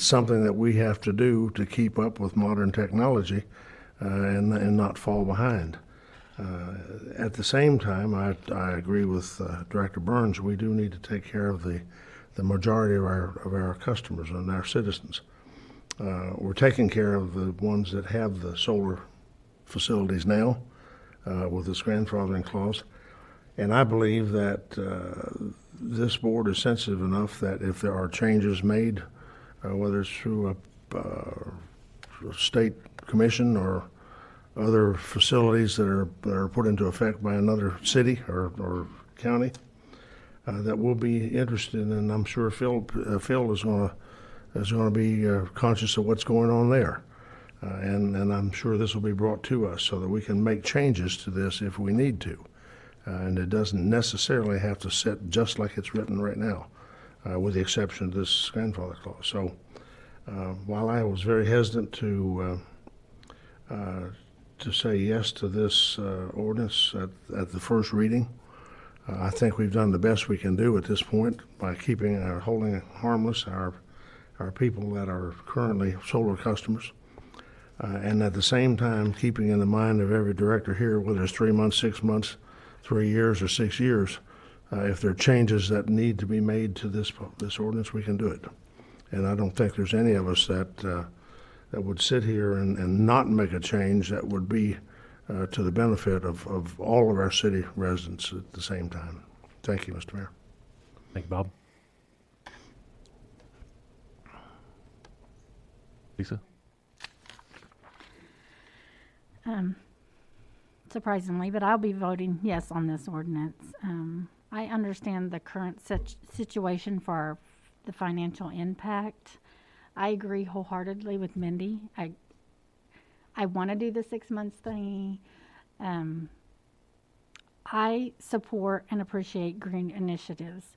something that we have to do to keep up with modern technology and not fall behind. At the same time, I agree with Director Burns. We do need to take care of the majority of our customers and our citizens. We're taking care of the ones that have the solar facilities now with this grandfathering clause, and I believe that this board is sensitive enough that if there are changes made, whether it's through a state commission or other facilities that are put into effect by another city or county, that we'll be interested in, and I'm sure Phil is going to be conscious of what's going on there, and I'm sure this will be brought to us so that we can make changes to this if we need to, and it doesn't necessarily have to sit just like it's written right now, with the exception of this grandfather clause. So while I was very hesitant to say yes to this ordinance at the first reading, I think we've done the best we can do at this point by holding harmless our people that are currently solar customers, and at the same time keeping in the mind of every director here, whether it's 3 months, 6 months, 3 years, or 6 years, if there are changes that need to be made to this ordinance, we can do it. And I don't think there's any of us that would sit here and not make a change that would be to the benefit of all of our city residents at the same time. Thank you, Mr. Mayor. Thank you, Bob. Lisa? Surprisingly, but I'll be voting yes on this ordinance. I understand the current situation for the financial impact. I agree wholeheartedly with Mindy. I want to do the 6 months thing. I support and appreciate green initiatives.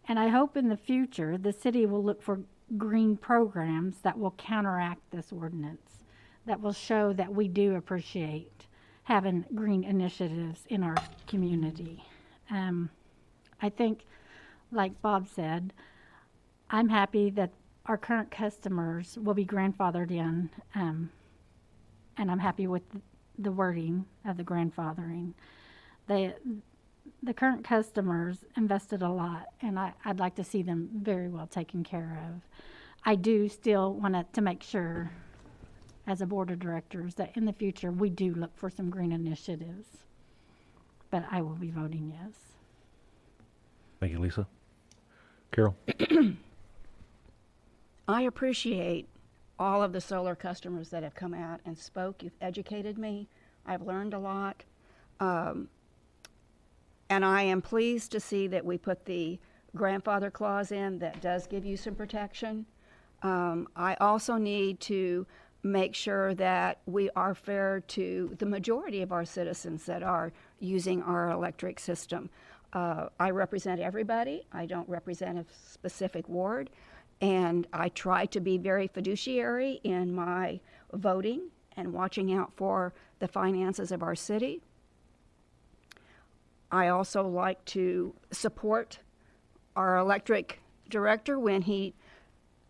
And I hope in the future the city will look for green programs that will counteract this ordinance, that will show that we do appreciate having green initiatives in our community. I think, like Bob said, I'm happy that our current customers will be grandfathered in, and I'm happy with the wording of the grandfathering. The current customers invested a lot, and I'd like to see them very well taken care of. I do still want to make sure, as a board of directors, that in the future we do look for some green initiatives. But I will be voting yes. Thank you, Lisa. Carol? I appreciate all of the solar customers that have come out and spoke. You've educated me. I've learned a lot. And I am pleased to see that we put the grandfather clause in that does give you some protection. I also need to make sure that we are fair to the majority of our citizens that are using our electric system. I represent everybody. I don't represent a specific ward. And I try to be very fiduciary in my voting and watching out for the finances of our city. I also like to support our electric director when he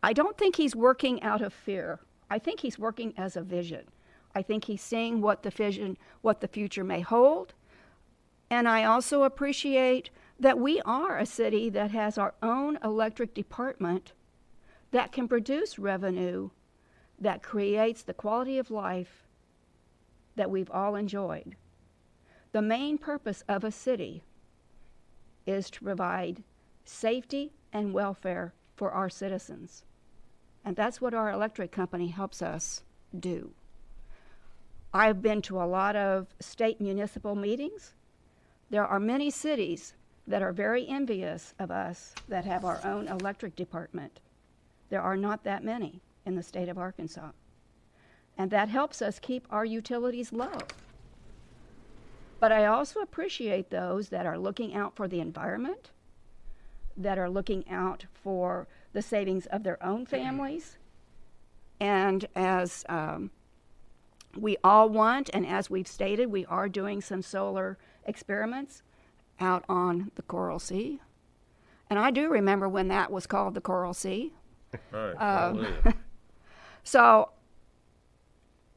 I don't think he's working out of fear. I think he's working as a vision. I think he's seeing what the future may hold. And I also appreciate that we are a city that has our own electric department that can produce revenue that creates the quality of life that we've all enjoyed. The main purpose of a city is to provide safety and welfare for our citizens. And that's what our electric company helps us do. I've been to a lot of state municipal meetings. There are many cities that are very envious of us that have our own electric department. There are not that many in the state of Arkansas. And that helps us keep our utilities low. But I also appreciate those that are looking out for the environment, that are looking out for the savings of their own families. And as we all want, and as we've stated, we are doing some solar experiments out on the Coral Sea. And I do remember when that was called the Coral Sea. Right. So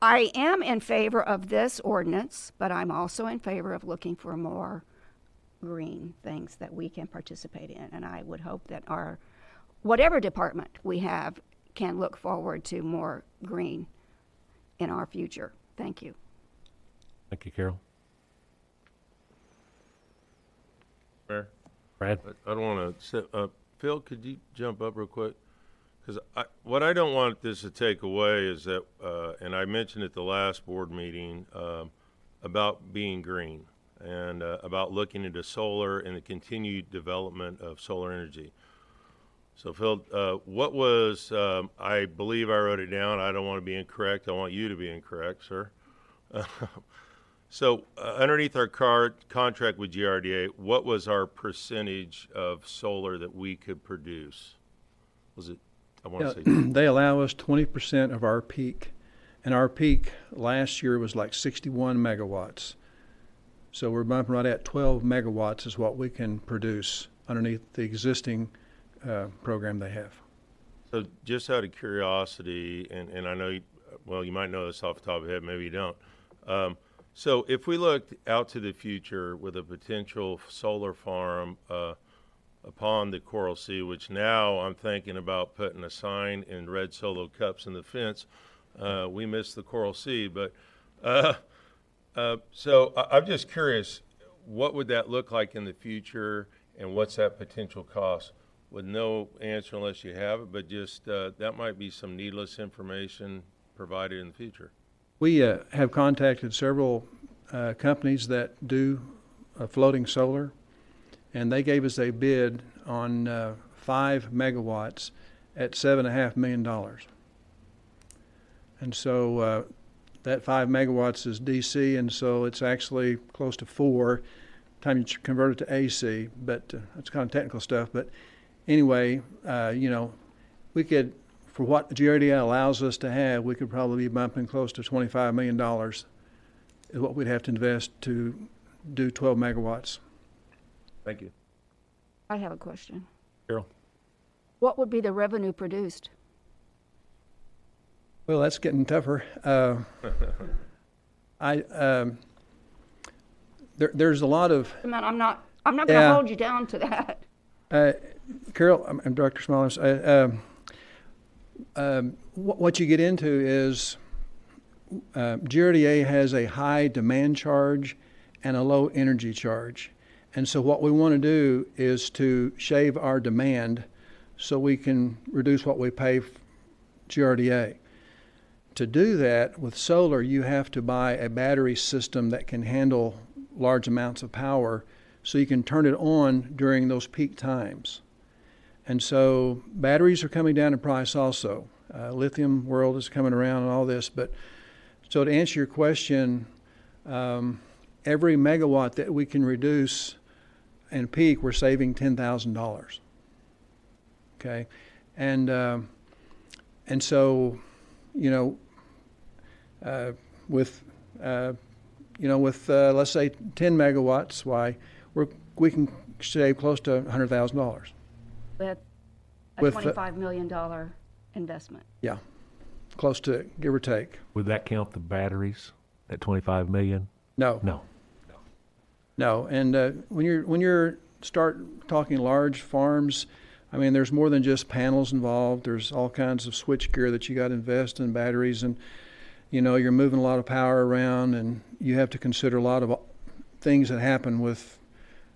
I am in favor of this ordinance, but I'm also in favor of looking for more green things that we can participate in. And I would hope that our, whatever department we have, can look forward to more green in our future. Thank you. Thank you, Carol. Mayor? Brad? I don't want to sit up. Phil, could you jump up real quick? Because what I don't want this to take away is that, and I mentioned at the last board meeting, about being green and about looking into solar and the continued development of solar energy. So, Phil, what was, I believe I wrote it down. I don't want to be incorrect. I want you to be incorrect, sir. So, underneath our contract with GRDA, what was our percentage of solar that we could produce? Was it, I want to say... They allow us 20% of our peak. And our peak last year was like 61 megawatts. So we're bumping right at 12 megawatts is what we can produce underneath the existing program they have. So just out of curiosity, and I know, you might know this off the top of your head, maybe you don't. So if we looked out to the future with a potential solar farm upon the Coral Sea, which now I'm thinking about putting a sign in red Solo cups in the fence, we miss the Coral Sea, but so I'm just curious, what would that look like in the future, and what's that potential cost? With no answer unless you have it, but just that might be some needless information provided in the future. We have contacted several companies that do floating solar, and they gave us a bid on 5 megawatts at $7.5 million. And so that 5 megawatts is DC, and so it's actually close to 4 time you convert it to AC, but it's kind of technical stuff. But anyway, we could, for what GRDA allows us to have, we could probably be bumping close to $25 million is what we'd have to invest to do 12 megawatts. Thank you. I have a question. Carol? What would be the revenue produced? Well, that's getting tougher. There's a lot of... I'm not going to hold you down to that. Carol, and Dr. Smollers, what you get into is GRDA has a high demand charge and a low energy charge. And so what we want to do is to shave our demand so we can reduce what we pay GRDA. To do that with solar, you have to buy a battery system that can handle large amounts of power so you can turn it on during those peak times. And so batteries are coming down in price also. Lithium world is coming around and all this. But so to answer your question, every megawatt that we can reduce in peak, we're saving $10,000. Okay, and so with let's say 10 megawatts, we can save close to $100,000. With a $25 million investment. Yeah, close to it, give or take. Would that count the batteries, that 25 million? No. No. No, and when you're start talking large farms, I mean, there's more than just panels involved. There's all kinds of switch gear that you got to invest in, batteries, and you're moving a lot of power around, and you have to consider a lot of things that happen with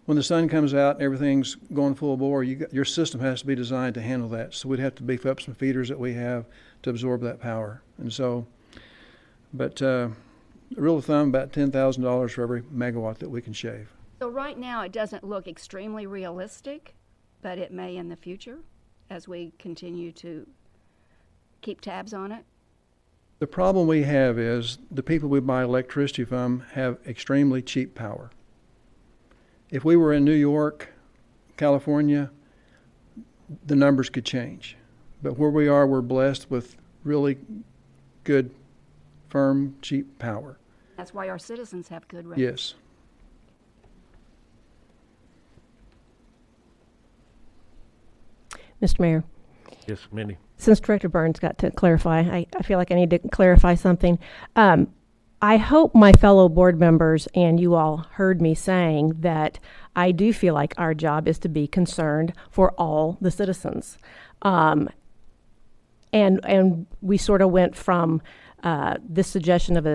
when the sun comes out and everything's going full bore. Your system has to be designed to handle that. So we'd have to beef up some feeders that we have to absorb that power, and so, but. Rule of thumb, about $10,000 for every megawatt that we can shave. So right now, it doesn't look extremely realistic, but it may in the future as we continue to keep tabs on it. The problem we have is the people we buy electricity from have extremely cheap power. If we were in New York, California, the numbers could change. But where we are, we're blessed with really good, firm, cheap power. That's why our citizens have good rates. Yes. Mr. Mayor. Yes, Mindy. Since Director Burns got to clarify, I feel like I need to clarify something. I hope my fellow board members and you all heard me saying that I do feel like our job is to be concerned for all the citizens. And we sort of went from this suggestion of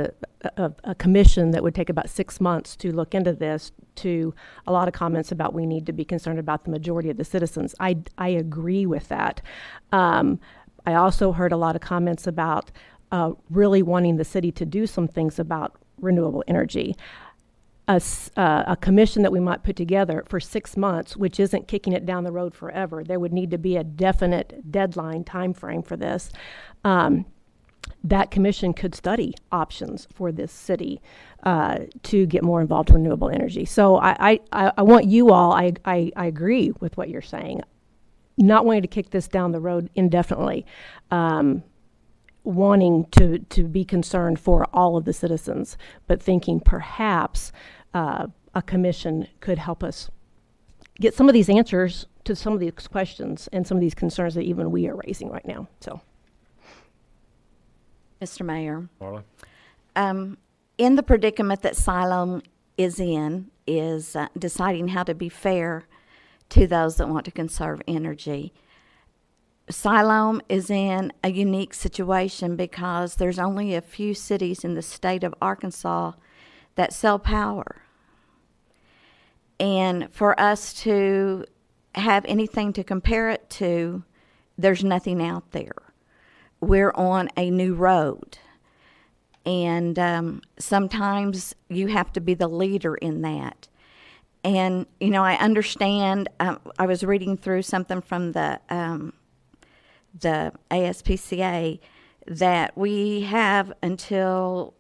a commission that would take about 6 months to look into this to a lot of comments about we need to be concerned about the majority of the citizens. I agree with that. I also heard a lot of comments about really wanting the city to do some things about renewable energy. A commission that we might put together for 6 months, which isn't kicking it down the road forever. There would need to be a definite deadline time frame for this. That commission could study options for this city to get more involved in renewable energy. So I want you all, I agree with what you're saying, not wanting to kick this down the road indefinitely, wanting to be concerned for all of the citizens, but thinking perhaps a commission could help us get some of these answers to some of these questions and some of these concerns that even we are raising right now. So. Mr. Mayor. Marla? In the predicament that Siloam is in, is deciding how to be fair to those that want to conserve energy. Siloam is in a unique situation because there's only a few cities in the state of Arkansas that sell power. And for us to have anything to compare it to, there's nothing out there. We're on a new road. And sometimes you have to be the leader in that. And, I understand, I was reading through something from the ASPCA that we have until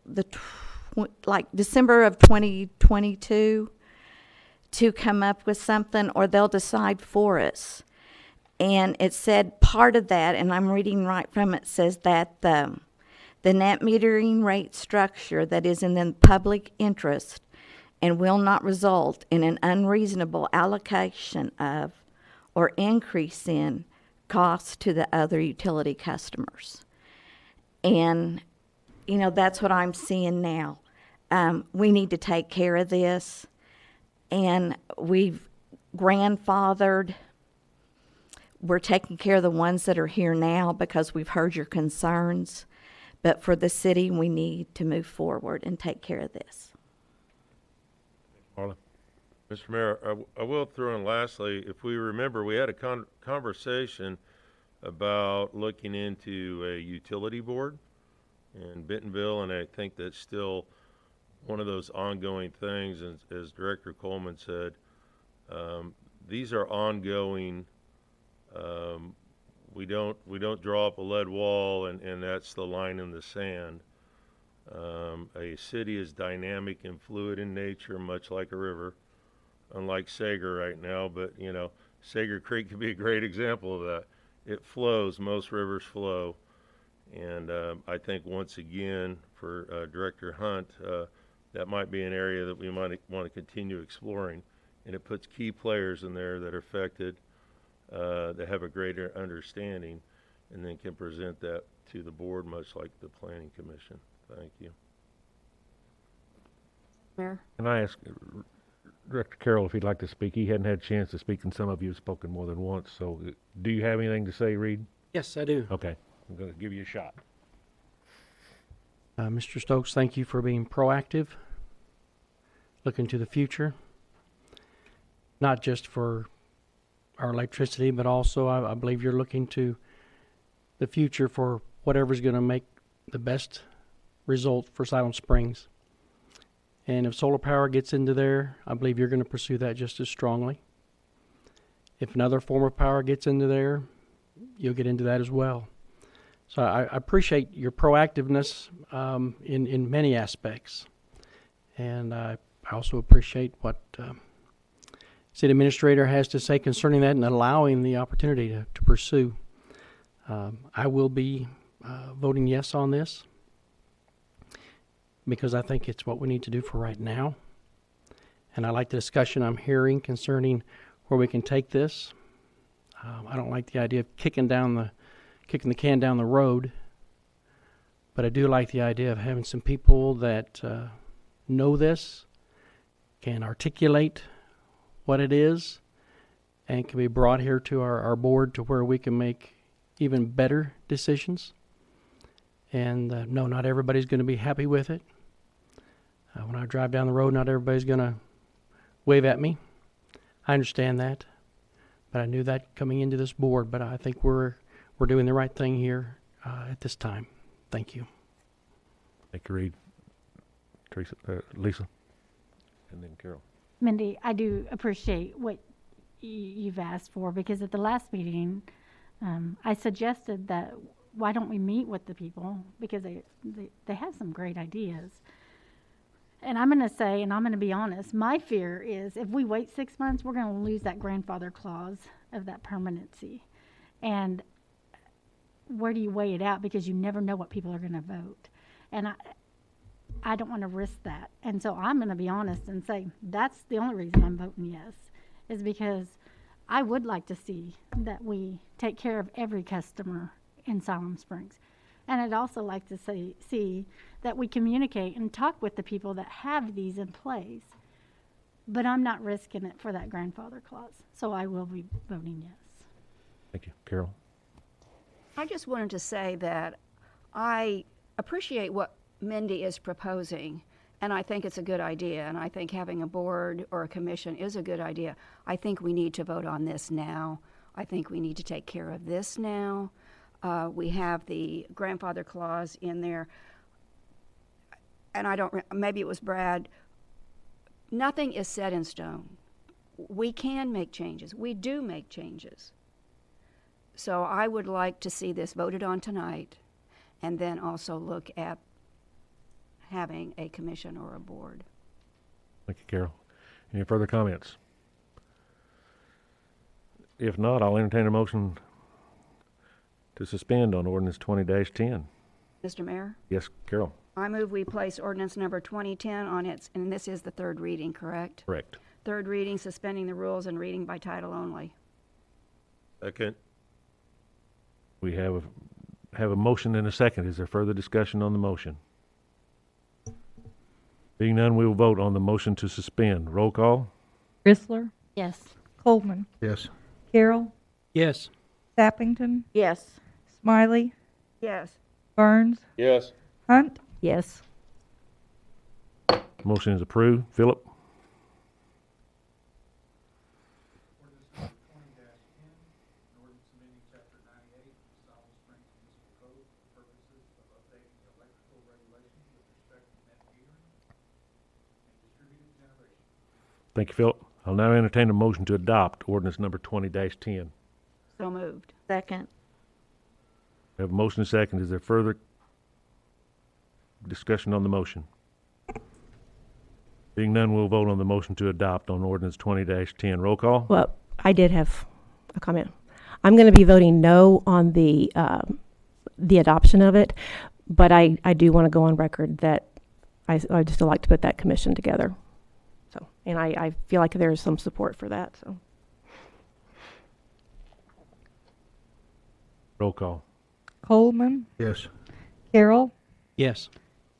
December of 2022 to come up with something, or they'll decide for us. And it said part of that, and I'm reading right from it, says that the net metering rate structure that is in the public interest and will not result in an unreasonable allocation of or increase in costs to the other utility customers. And, that's what I'm seeing now. We need to take care of this, and we've grandfathered. We're taking care of the ones that are here now because we've heard your concerns. But for the city, we need to move forward and take care of this. Marla? Mr. Mayor, I will throw in lastly, if we remember, we had a conversation about looking into a utility board in Bentonville, and I think that's still one of those ongoing things. And as Director Coleman said, these are ongoing. We don't draw up a lead wall and that's the line in the sand. A city is dynamic and fluid in nature, much like a river, unlike Sager right now, but Sager Creek could be a great example of that. It flows, most rivers flow, and I think once again for Director Hunt, that might be an area that we might want to continue exploring, and it puts key players in there that are affected, that have a greater understanding. and then can present that to the board, much like the planning commission. Thank you. Mayor? Can I ask Director Carroll if he'd like to speak? He hadn't had a chance to speak, and some of you have spoken more than once. So do you have anything to say, Reed? Yes, I do. Okay. I'm going to give you a shot. Mr. Stokes, thank you for being proactive, looking to the future, not just for our electricity, but also I believe you're looking to the future for whatever's going to make the best result for Siloam Springs. And if solar power gets into there, I believe you're going to pursue that just as strongly. If another form of power gets into there, you'll get into that as well. So I appreciate your proactiveness in many aspects. And I also appreciate what City Administrator has to say concerning that and allowing the opportunity to pursue. I will be voting yes on this because I think it's what we need to do for right now. And I like the discussion I'm hearing concerning where we can take this. I don't like the idea of kicking the can down the road, but I do like the idea of having some people that know this, can articulate what it is, and can be brought here to our board to where we can make even better decisions. And no, not everybody's going to be happy with it. When I drive down the road, not everybody's going to wave at me. I understand that, but I knew that coming into this board. But I think we're doing the right thing here at this time. Thank you. Thank you, Reed. Teresa, Lisa, and then Carol. Mindy, I do appreciate what you've asked for, because at the last meeting, I suggested that why don't we meet with the people, because they have some great ideas. And I'm going to say, and I'm going to be honest, my fear is if we wait 6 months, we're going to lose that grandfather clause of that permanency. And where do you weigh it out? Because you never know what people are going to vote. And I don't want to risk that. And so I'm going to be honest and say that's the only reason I'm voting yes, is because I would like to see that we take care of every customer in Siloam Springs. And I'd also like to see that we communicate and talk with the people that have these in place. But I'm not risking it for that grandfather clause. So I will be voting yes. Thank you. Carol? I just wanted to say that I appreciate what Mindy is proposing, and I think it's a good idea, and I think having a board or a commission is a good idea. I think we need to vote on this now. I think we need to take care of this now. We have the grandfather clause in there, and maybe it was Brad. Nothing is set in stone. We can make changes. We do make changes. So I would like to see this voted on tonight, and then also look at having a commission or a board. Thank you, Carol. Any further comments? If not, I'll entertain a motion to suspend on ordinance 20-10. Mr. Mayor? Yes, Carol? I move we place ordinance number 2010 on its, and this is the third reading, correct? Correct. Third reading, suspending the rules and reading by title only. Second. We have a motion and a second. Is there further discussion on the motion? Being none, we will vote on the motion to suspend. Roll call? Chrysler, Yes. Coleman, Yes. Carroll, Yes. Sappington, Yes. Smiley, Yes. Burns, Yes. Hunt, Yes. Motion is approved. Philip? Ordinance number 20-10, an ordinance amending chapter 98 of the Siloam Springs Municipal Code for purposes of updating the electrical regulations with respect to net metering and distributed generation. Thank you, Philip. I'll now entertain a motion to adopt ordinance number 20-10. So moved. Second. We have a motion and a second. Is there further discussion on the motion? Being none, we'll vote on the motion to adopt on ordinance 20-10. Roll call? Well, I did have a comment. I'm going to be voting no on the adoption of it, but I do want to go on record that I'd still like to put that commission together. So, and I feel like there is some support for that. So, Roll call. Coleman, Yes. Carroll, Yes.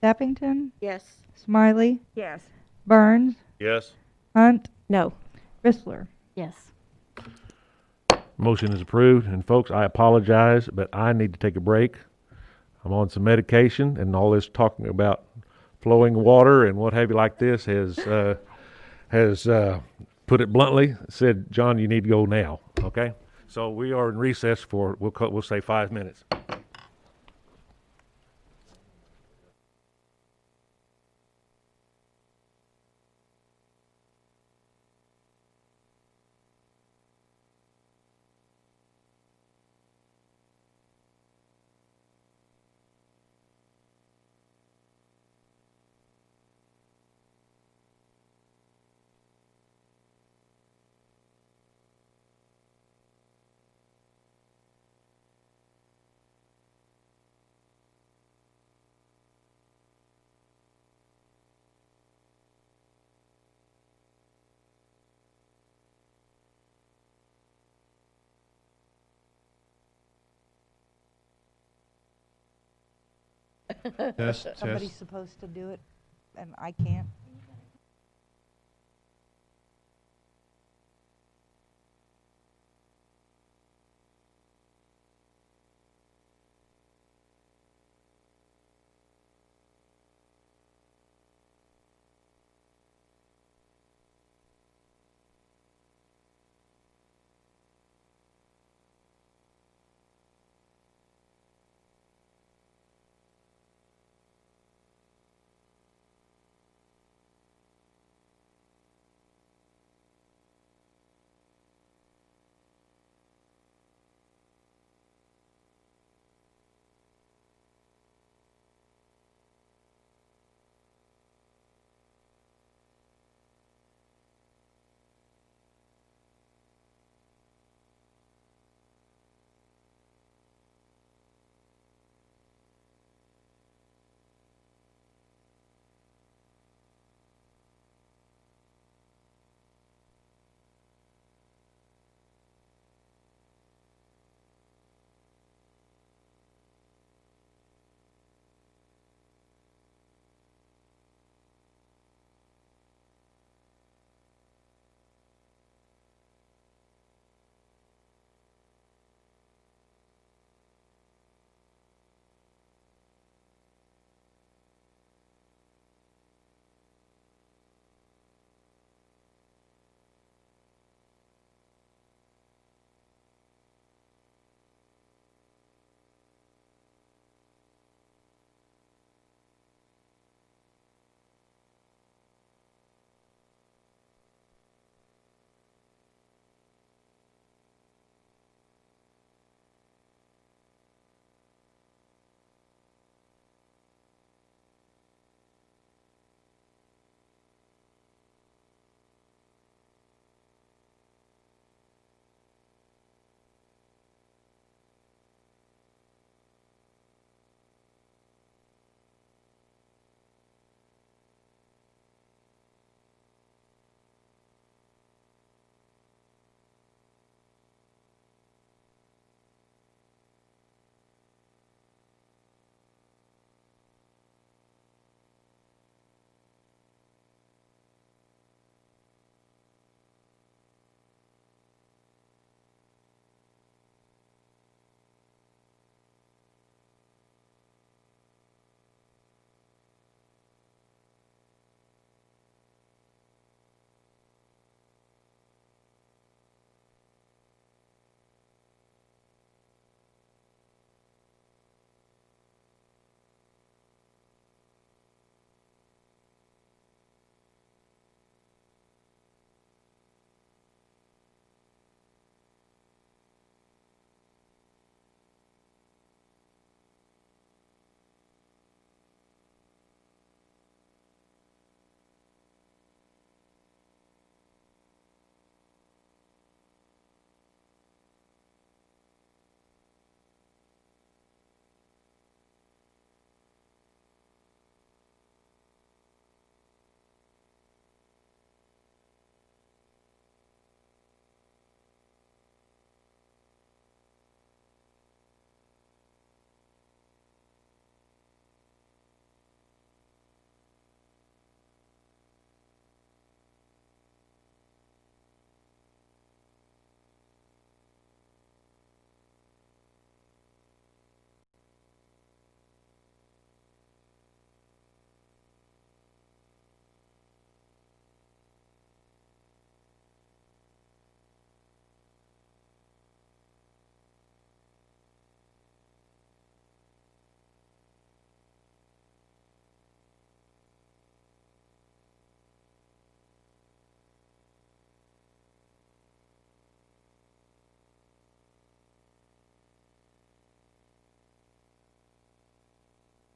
Sappington, Yes. Smiley, Yes. Burns, Yes. Hunt, No. Bristler. Yes. Motion is approved. And folks, I apologize, but I need to take a break. I'm on some medication, and all this talking about flowing water and what have you like this has put it bluntly, said, John, you need to go now. Okay? So we are in recess for, we'll say 5 minutes. Somebody's supposed to do it, and I can't.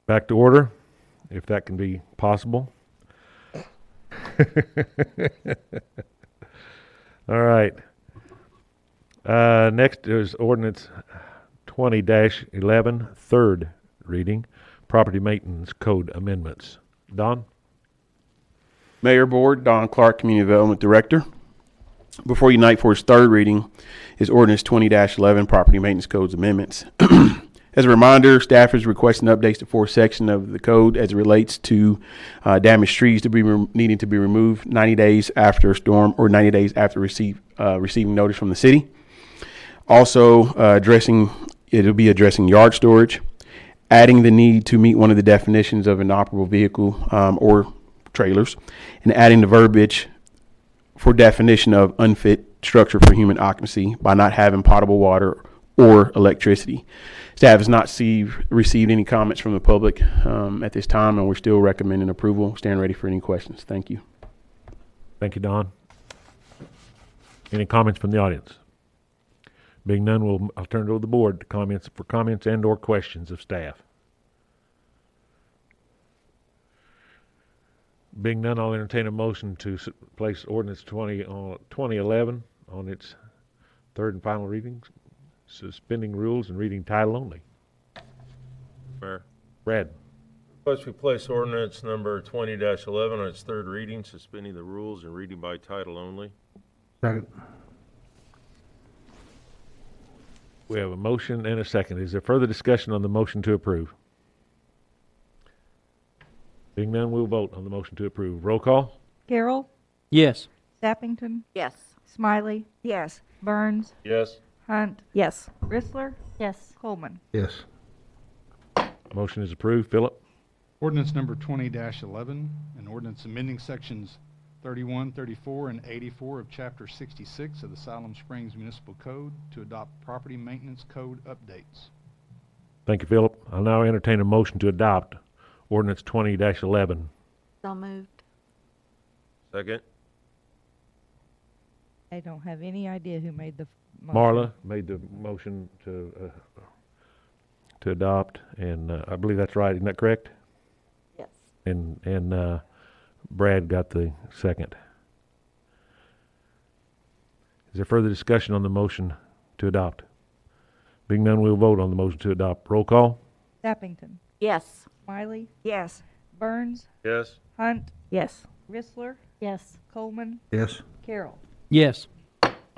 Back to order, if that can be possible. All right. Next is ordinance 20-11, third reading, property maintenance code amendments. Don? Mayor, Board, Don Clark, Community Development Director. Before you tonight for its third reading is ordinance 20-11, property maintenance codes amendments. As a reminder, staff is requesting updates to 4 sections of the code as it relates to damaged trees to be needing to be removed 90 days after a storm or 90 days after receiving notice from the city. Also, it'll be addressing yard storage, adding the need to meet one of the definitions of an operable vehicle or trailers, and adding the verbiage for definition of unfit structure for human occupancy by not having potable water or electricity. Staff has not received any comments from the public at this time, and we're still recommending approval. Stand ready for any questions. Thank you. Thank you, Don. Any comments from the audience? Being none, I'll turn it over to the board for comments and or questions of staff. Being none, I'll entertain a motion to place ordinance 2011 on its third and final readings, suspending rules and reading title only. Mayor. Brad. Request we place ordinance number 20-11 on its third reading, suspending the rules and reading by title only. Second. We have a motion and a second. Is there further discussion on the motion to approve? Being none, we'll vote on the motion to approve. Roll call? Carroll, Yes. Sappington, Yes. Smiley, Yes. Burns, Yes. Hunt, Yes. Rissler, Yes. Coleman. Yes. Motion is approved. Philip? Ordinance number 20-11, an ordinance amending sections 31, 34, and 84 of Chapter 66 of the Siloam Springs Municipal Code to adopt property maintenance code updates. Thank you, Philip. I'll now entertain a motion to adopt ordinance 20-11. So moved. Second. I don't have any idea who made the motion. Marla made the motion to adopt, and I believe that's right. Isn't that correct? Yes. And Brad got the second. Is there further discussion on the motion to adopt? Being none, we'll vote on the motion to adopt. Roll call? Sappington, Yes. Smiley, Yes. Burns, Yes. Hunt, Yes. Rissler, Yes. Coleman, Yes. Carroll. Yes.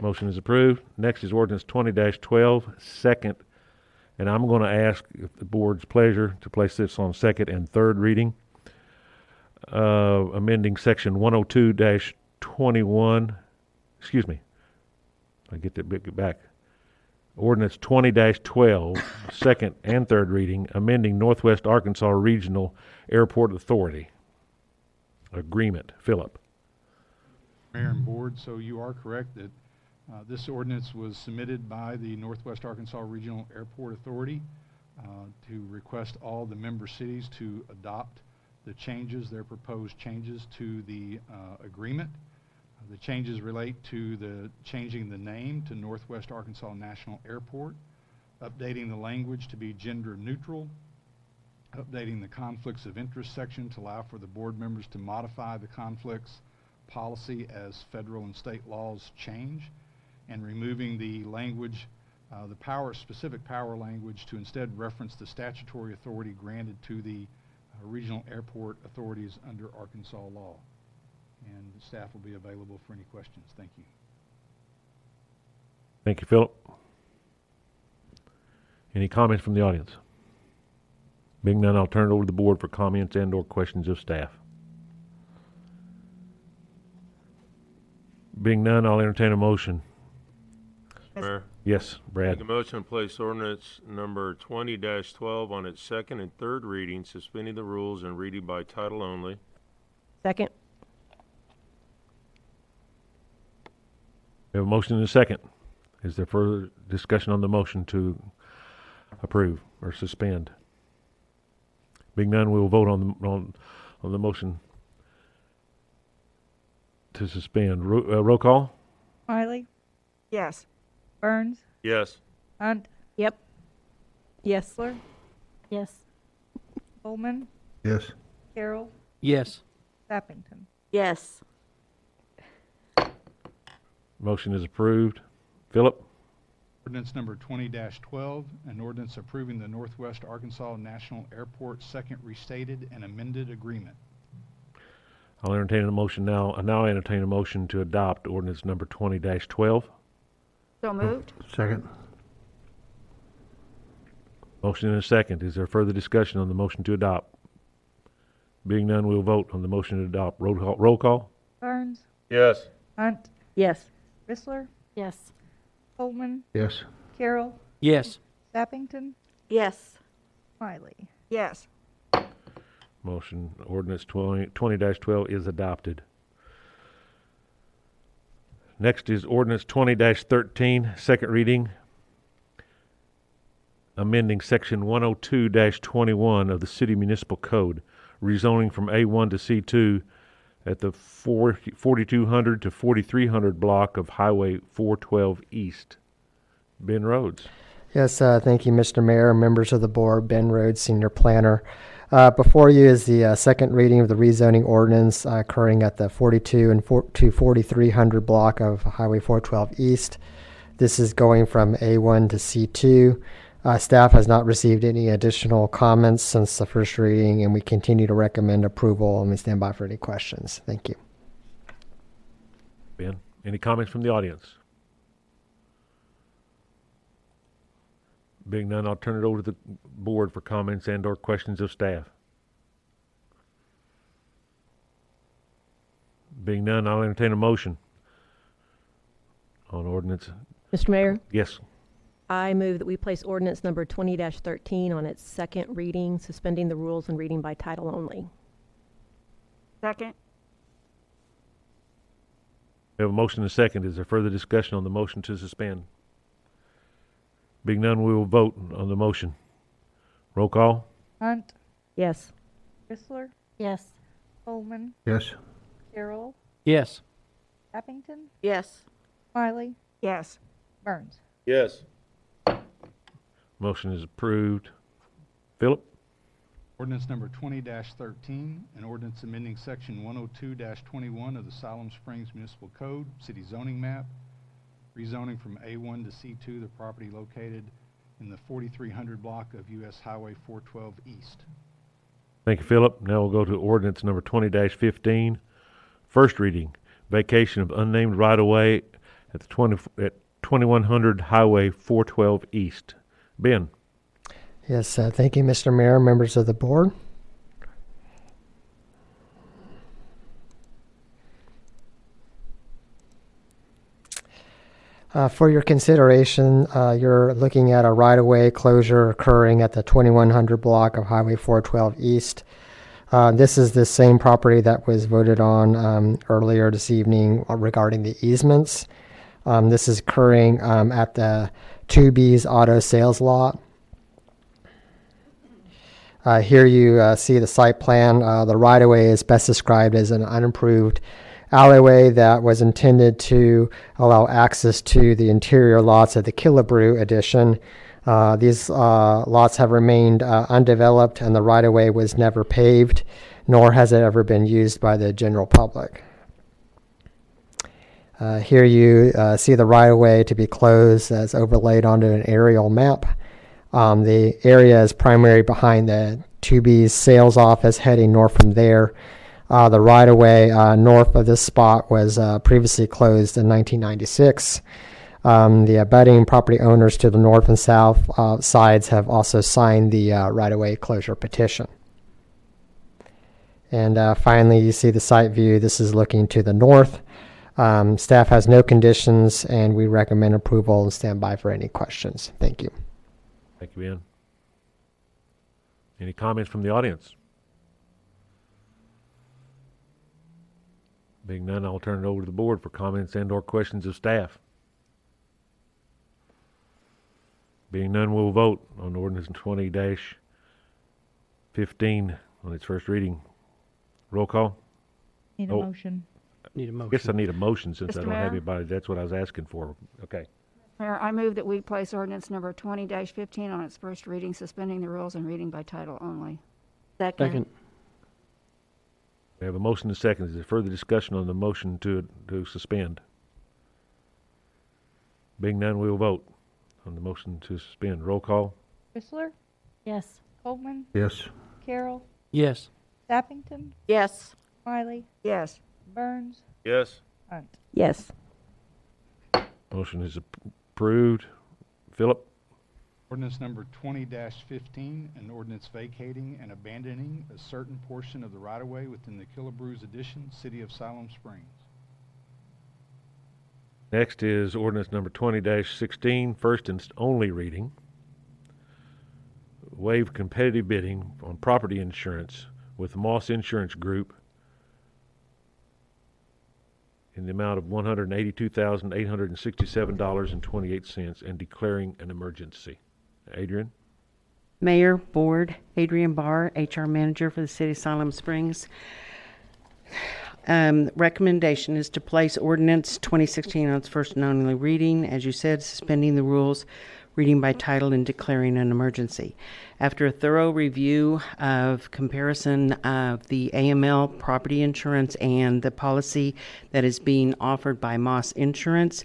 Motion is approved. Next is ordinance 20-12, second. And I'm going to ask if the board's pleasure to place this on second and third reading. Amending section 102-21, excuse me, I get that bit back. Ordinance 20-12, second and third reading, amending Northwest Arkansas Regional Airport Authority agreement. Philip. Mayor and Board, so you are correct that this ordinance was submitted by the Northwest Arkansas Regional Airport Authority to request all the member cities to adopt the changes, their proposed changes to the agreement. The changes relate to the changing the name to Northwest Arkansas National Airport, updating the language to be gender neutral, updating the conflicts of interest section to allow for the board members to modify the conflicts policy as federal and state laws change, and removing the language, the specific power language to instead reference the statutory authority granted to the regional airport authorities under Arkansas law. And the staff will be available for any questions. Thank you. Thank you, Philip. Any comments from the audience? Being none, I'll turn it over to the board for comments and or questions of staff. Being none, I'll entertain a motion. Mayor. Yes, Brad. Make a motion to place ordinance number 20-12 on its second and third reading, suspending the rules and reading by title only. Second. We have a motion and a second. Is there further discussion on the motion to approve or suspend? Being none, we will vote on the motion to suspend. Roll call? Smiley, Yes. Burns, Yes. Hunt, Yep. Yes. Rissler, Yes. Coleman, Yes. Carroll, Yes. Sappington. Yes. Motion is approved. Philip? Ordinance number 20-12, an ordinance approving the Northwest Arkansas National Airport second restated and amended agreement. I'll entertain a motion now. I now entertain a motion to adopt ordinance number 20-12. So moved. Second. Motion and a second. Is there further discussion on the motion to adopt? Being none, we'll vote on the motion to adopt. Roll call? Burns, Yes. Hunt, Yes. Chrysler, Yes. Coleman, Yes. Carroll, Yes. Sappington, Yes. Wiley. Yes. Motion, ordinance 20-12 is adopted. Next is ordinance 20-13, second reading, amending section 102-21 of the City Municipal Code, rezoning from A1 to C2 at the 4200 to 4300 block of Highway 412 East. Ben Rhodes. Yes, thank you, Mr. Mayor, members of the board. Ben Rhodes, Senior Planner. Before you is the second reading of the rezoning ordinance occurring at the 42 and to 4300 block of Highway 412 East. This is going from A1 to C2. Staff has not received any additional comments since the first reading, and we continue to recommend approval, and we stand by for any questions. Thank you. Ben, any comments from the audience? Being none, I'll turn it over to the board for comments and/or questions of staff. Being none, I'll entertain a motion on ordinance. Mr. Mayor, Yes. I move that we place ordinance number 20-13 on its second reading, suspending the rules and reading by title only. Second. We have a motion and a second. Is there further discussion on the motion to suspend? Being none, we will vote on the motion. Roll call? Hunt, Yes. Chrysler, Yes. Coleman, Yes. Carroll, Yes. Sappington, Yes. Wiley, Yes. Burns. Yes. Motion is approved. Philip? Ordinance number 20-13, an ordinance amending section 102-21 of the Siloam Springs Municipal Code, City Zoning Map, rezoning from A1 to C2, the property located in the 4300 block of US Highway 412 East. Thank you, Philip. Now we'll go to ordinance number 20-15. First reading, vacation of unnamed right-of-way at 2100 Highway 412 East. Ben? Yes, thank you, Mr. Mayor, members of the board. For your consideration, you're looking at a right-of-way closure occurring at the 2100 block of Highway 412 East. This is the same property that was voted on earlier this evening regarding the easements. This is occurring at the 2B's Auto Sales Lot. Here you see the site plan. The right-of-way is best described as an unimproved alleyway that was intended to allow access to the interior lots of the Killebrew addition. These lots have remained undeveloped, and the right-of-way was never paved, nor has it ever been used by the general public. Here you see the right-of-way to be closed as overlaid onto an aerial map. The area is primarily behind the 2B's sales office, heading north from there. The right-of-way north of this spot was previously closed in 1996. The abutting property owners to the north and south sides have also signed the right-of-way closure petition. And finally, you see the site view. This is looking to the north. Staff has no conditions, and we recommend approval and stand by for any questions. Thank you. Thank you, Ben. Any comments from the audience? Being none, I'll turn it over to the board for comments and/or questions of staff. Being none, we'll vote on ordinance 20-15 on its first reading. Roll call? Need a motion. Need a motion. Guess I need a motion since I Mr. don't have Mayor? anybody. That's what I was asking for. Okay. Mayor, I move that we place ordinance number 20-15 on its first reading, suspending the rules and reading by title only. Second. We have a motion and a second. Is there further discussion on the motion to suspend? Being none, we will vote on the motion to suspend. Roll call. Chrysler, Yes. Coleman, Yes. Carroll, Yes. Sappington, Yes. Wiley, Yes. Burns, Yes. Hunt. Yes. Motion is approved. Philip? Ordinance number 20-15, an ordinance vacating and abandoning a certain portion of the right-of-way within the Killebrews Addition, City of Siloam Springs. Next is ordinance number 20-16, first and only reading. Waive competitive bidding on property insurance with Moss Insurance Group in the amount of $182,867.28 and declaring an emergency. Adrian? Mayor, Board, Adrian Barr, HR Manager for the City of Siloam Springs. Recommendation is to place ordinance 2016 on its first and only reading, as you said, suspending the rules, reading by title, and declaring an emergency. After a thorough review of comparison of the AML property insurance and the policy that is being offered by Moss Insurance,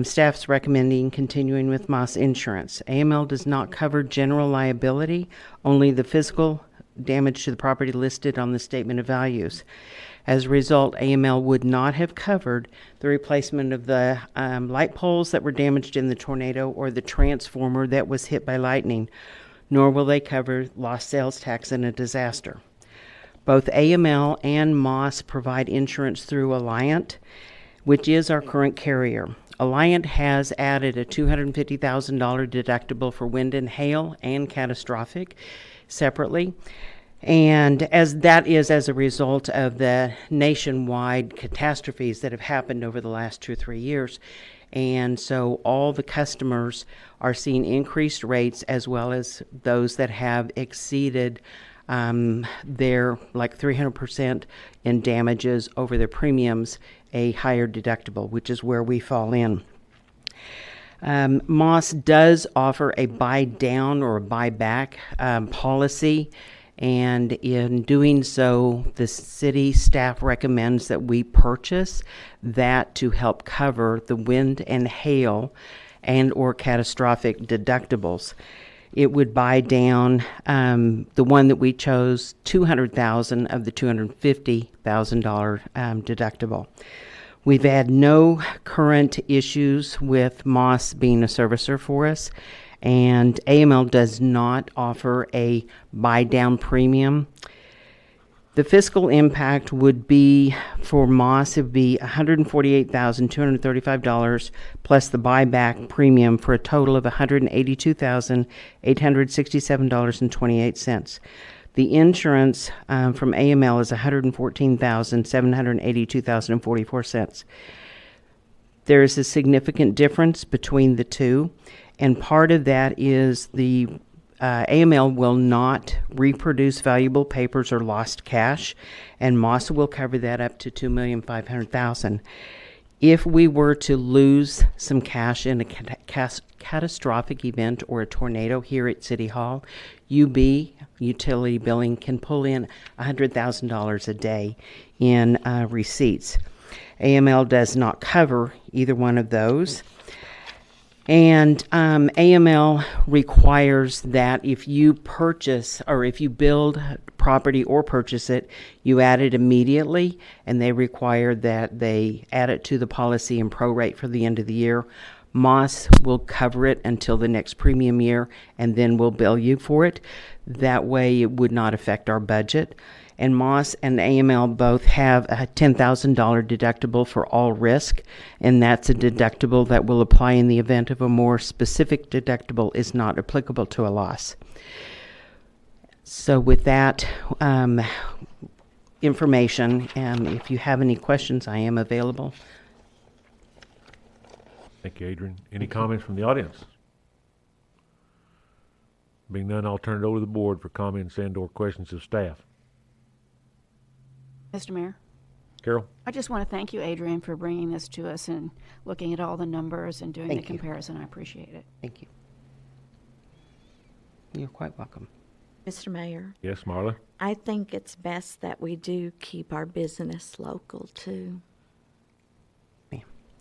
staff's recommending continuing with Moss Insurance. AML does not cover general liability, only the physical damage to the property listed on the statement of values. As a result, AML would not have covered the replacement of the light poles that were damaged in the tornado or the transformer that was hit by lightning, nor will they cover lost sales tax in a disaster. Both AML and Moss provide insurance through Alliant, which is our current carrier. Alliant has added a $250,000 deductible for wind and hail and catastrophic separately. And as a result of the nationwide catastrophes that have happened over the last 2 or 3 years. And so all the customers are seeing increased rates, as well as those that have exceeded their 300% in damages over their premiums, a higher deductible, which is where we fall in. Moss does offer a buy down or a buy back policy. And in doing so, the city staff recommends that we purchase that to help cover the wind and hail and or catastrophic deductibles. It would buy down the one that we chose, $200,000 of the $250,000 deductible. We've had no current issues with Moss being a servicer for us. And AML does not offer a buy-down premium. The fiscal impact would be, for Moss, it would be $148,235 plus the buyback premium for a total of $182,867.28. The insurance from AML is $114,782.44. There is a significant difference between the two. And part of that is the AML will not reproduce valuable papers or lost cash, and Moss will cover that up to $2,500,000. If we were to lose some cash in a catastrophic event or a tornado here at City Hall, UB, utility billing, can pull in $100,000 a day in receipts. AML does not cover either one of those. And AML requires that if you purchase or if you build property or purchase it, you add it immediately, and they require that they add it to the policy and prorate for the end of the year. Moss will cover it until the next premium year, and then we'll bill you for it. That way it would not affect our budget. And Moss and AML both have a $10,000 deductible for all risk, and that's a deductible that will apply in the event of a more specific deductible is not applicable to a loss. So with that information, if you have any questions, I am available. Thank you, Adrian. Any comments from the audience? Being none, I'll turn it over to the board for comments and or questions of staff. Mr. Mayor, Carol? I just want to thank you, Adrian, for bringing this to us and looking at all the numbers and doing the comparison. I appreciate it. Thank you. You're quite welcome. Mr. Mayor, Yes, Marla? I think it's best that we do keep our business local too.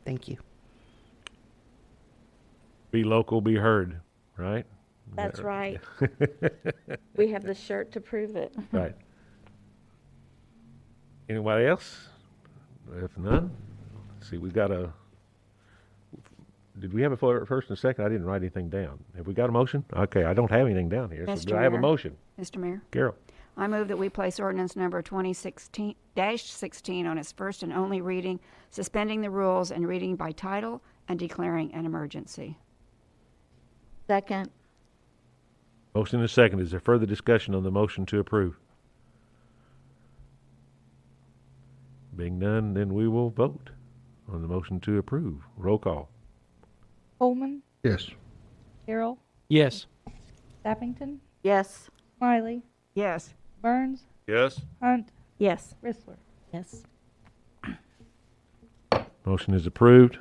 Thank you. Be local, be heard, right? That's right. We have the shirt to prove it. Right. Anybody else? If none, let's see, we got a, did we have a first and a second? I didn't write anything down. Have we got a motion? Okay, I don't have anything down here. So Mr. do I have a Mayor. motion? Mr. Mayor, Carol? I move that we place ordinance number 2016-16 on its first and only reading, suspending the rules and reading by title and declaring an emergency. Second. Motion and a second. Is there further discussion on the motion to approve? Being none, then we will vote on the motion to approve. Roll call. Coleman, Yes. Carroll, Yes. Sappington, Yes. Smiley, Yes. Burns, Yes? Hunt, Yes. Rissler. Yes. Motion is approved.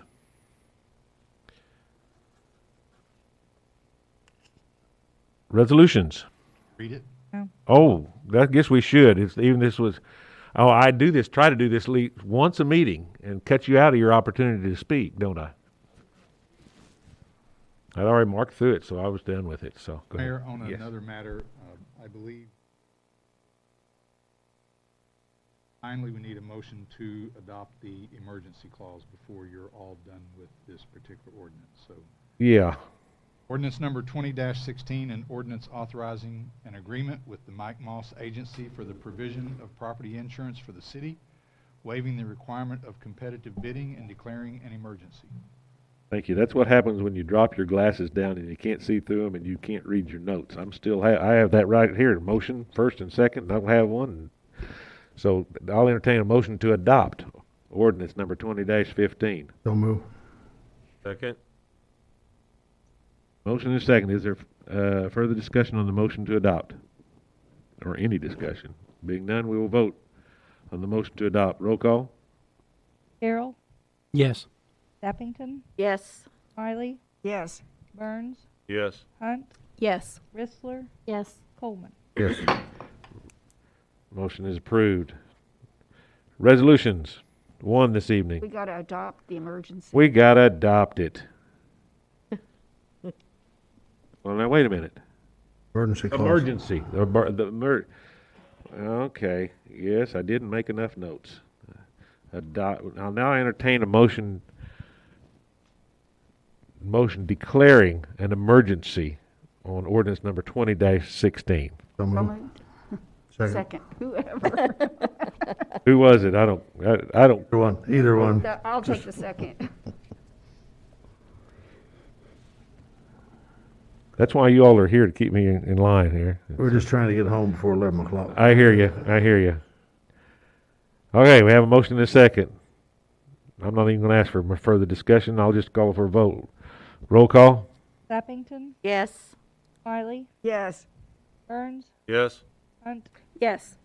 Resolutions. Read it. Oh, I guess we should. It's even this was, oh, I do this, try to do this once a meeting and cut you out of your opportunity to speak, don't I? I'd already marked through it, so I was done with it, so. Go Mayor, ahead. on Yes. another matter, I believe finally we need a motion to adopt the emergency clause before you're all done with this particular ordinance. So Yeah, ordinance number 20-16, an ordinance authorizing an agreement with the Mike Moss Agency for the provision of property insurance for the city, waiving the requirement of competitive bidding and declaring an emergency. thank you. That's what happens when you drop your glasses down and you can't see through them and you can't read your notes. I have that right here, motion, first and second, I don't have one. So I'll entertain a motion to adopt ordinance number 20-15. So move. Second? Motion is second. Is there further discussion on the motion to adopt? Or any discussion? Being none, we will vote on the motion to adopt. Roll call? Carroll, Yes. Sappington, Yes. Smiley, Yes. Burns, Yes. Hunt, Yes. Rissler, Yes. Coleman. Yes. Motion is approved. Resolutions. One this evening. We got to adopt the emergency. We gotta adopt it. Well, now, wait a minute. Emergency clause. Emergency. Okay, yes, I didn't make enough notes. I'll now entertain a motion declaring an emergency on ordinance number 20-16. So So move. moved. Second. Second. Whoever. Who was it? I don't. Either one. Either one. I'll take the second. That's why you all are here, to keep me in line here. We're just trying to get home before 11 o'clock. I hear you. I hear you. Okay, we have a motion and a second. I'm not even going to ask for further discussion. I'll just call for a vote. Roll call? Sappington, Yes. Smiley, Yes. Burns, Yes? Hunt, Yes.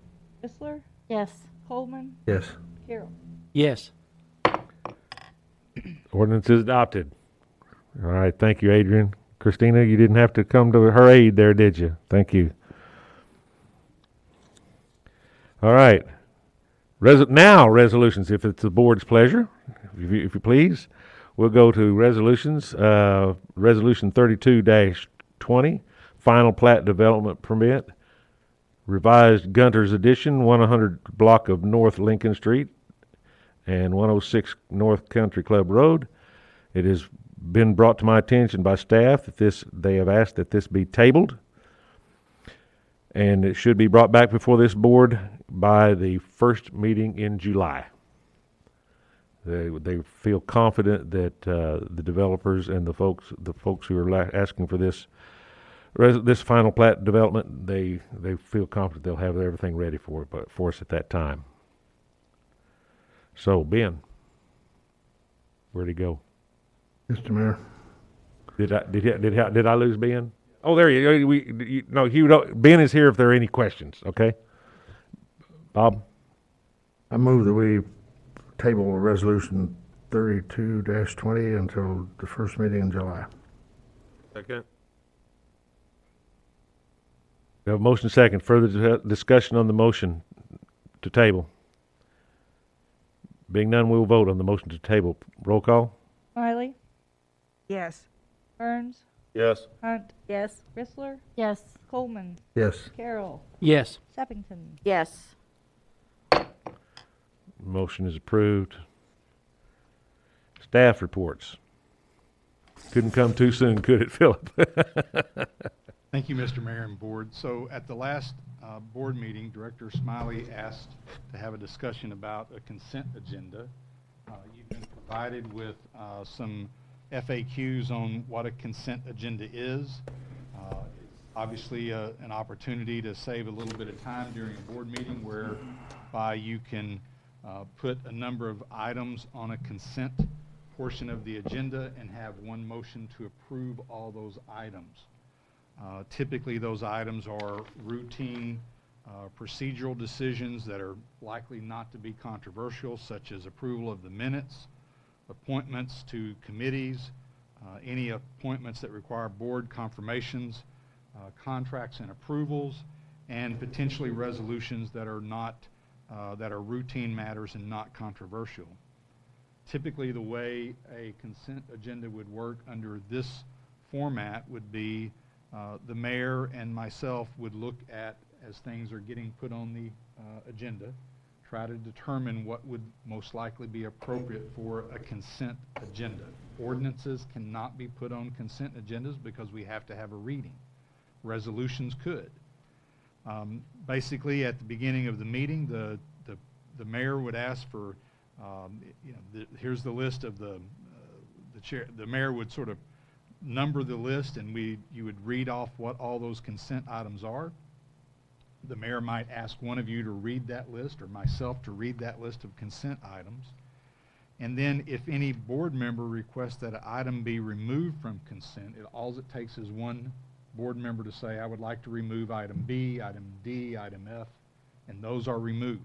Rissler, Yes. Coleman, Yes. Carroll. Yes. Ordinance is adopted. All right, thank you, Adrian. Christina, you didn't have to come to her aid there, did you? Thank you. All right. Now, resolutions, if it's the board's pleasure, if you please. We'll go to resolutions. Resolution 32-20, final plat development permit. Revised Gunter's Edition, 100 block of North Lincoln Street and 106 North Country Club Road. It has been brought to my attention by staff that they have asked that this be tabled, and it should be brought back before this board by the first meeting in July. They feel confident that the developers and the folks who are asking for this final plat development, they feel confident they'll have everything ready for us at that time. So, Ben, where'd he go? Mr. Mayor. Did I lose Ben? Oh, there you go. Ben is here if there are any questions. Okay, Bob. I move that we table resolution 32-20 until the first meeting in July. Second? We have a motion second. Further discussion on the motion to table. Being none, we will vote on the motion to table. Roll call. Smiley, Yes. Burns, Yes. Hunt, Yes. Chrysler, Yes. Coleman, Yes. Carroll, Yes. Seppington. Yes. Motion is approved. Staff reports. Couldn't come too soon, could it, Philip? Thank you, Mr. Mayor and Board. So at the last board meeting, Director Smiley asked to have a discussion about a consent agenda. You've been provided with some FAQs on what a consent agenda is. Obviously, an opportunity to save a little bit of time during a board meeting whereby you can put a number of items on a consent portion of the agenda and have one motion to approve all those items. Typically, those items are routine procedural decisions that are likely not to be controversial, such as approval of the minutes, appointments to committees, any appointments that require board confirmations, contracts and approvals, and potentially resolutions that are not that are routine matters and not controversial. Typically, the way a consent agenda would work under this format would be the mayor and myself would look at, as things are getting put on the agenda, try to determine what would most likely be appropriate for a consent agenda. Ordinances cannot be put on consent agendas because we have to have a reading. Resolutions could. Basically, at the beginning of the meeting, the mayor would ask for, here's the list of the chair. The mayor would sort of number the list, and you would read off what all those consent items are. The mayor might ask one of you to read that list, or myself to read that list of consent items. And then if any board member requests that an item be removed from consent, all it takes is one board member to say, I would like to remove item B, item D, item F, and those are removed.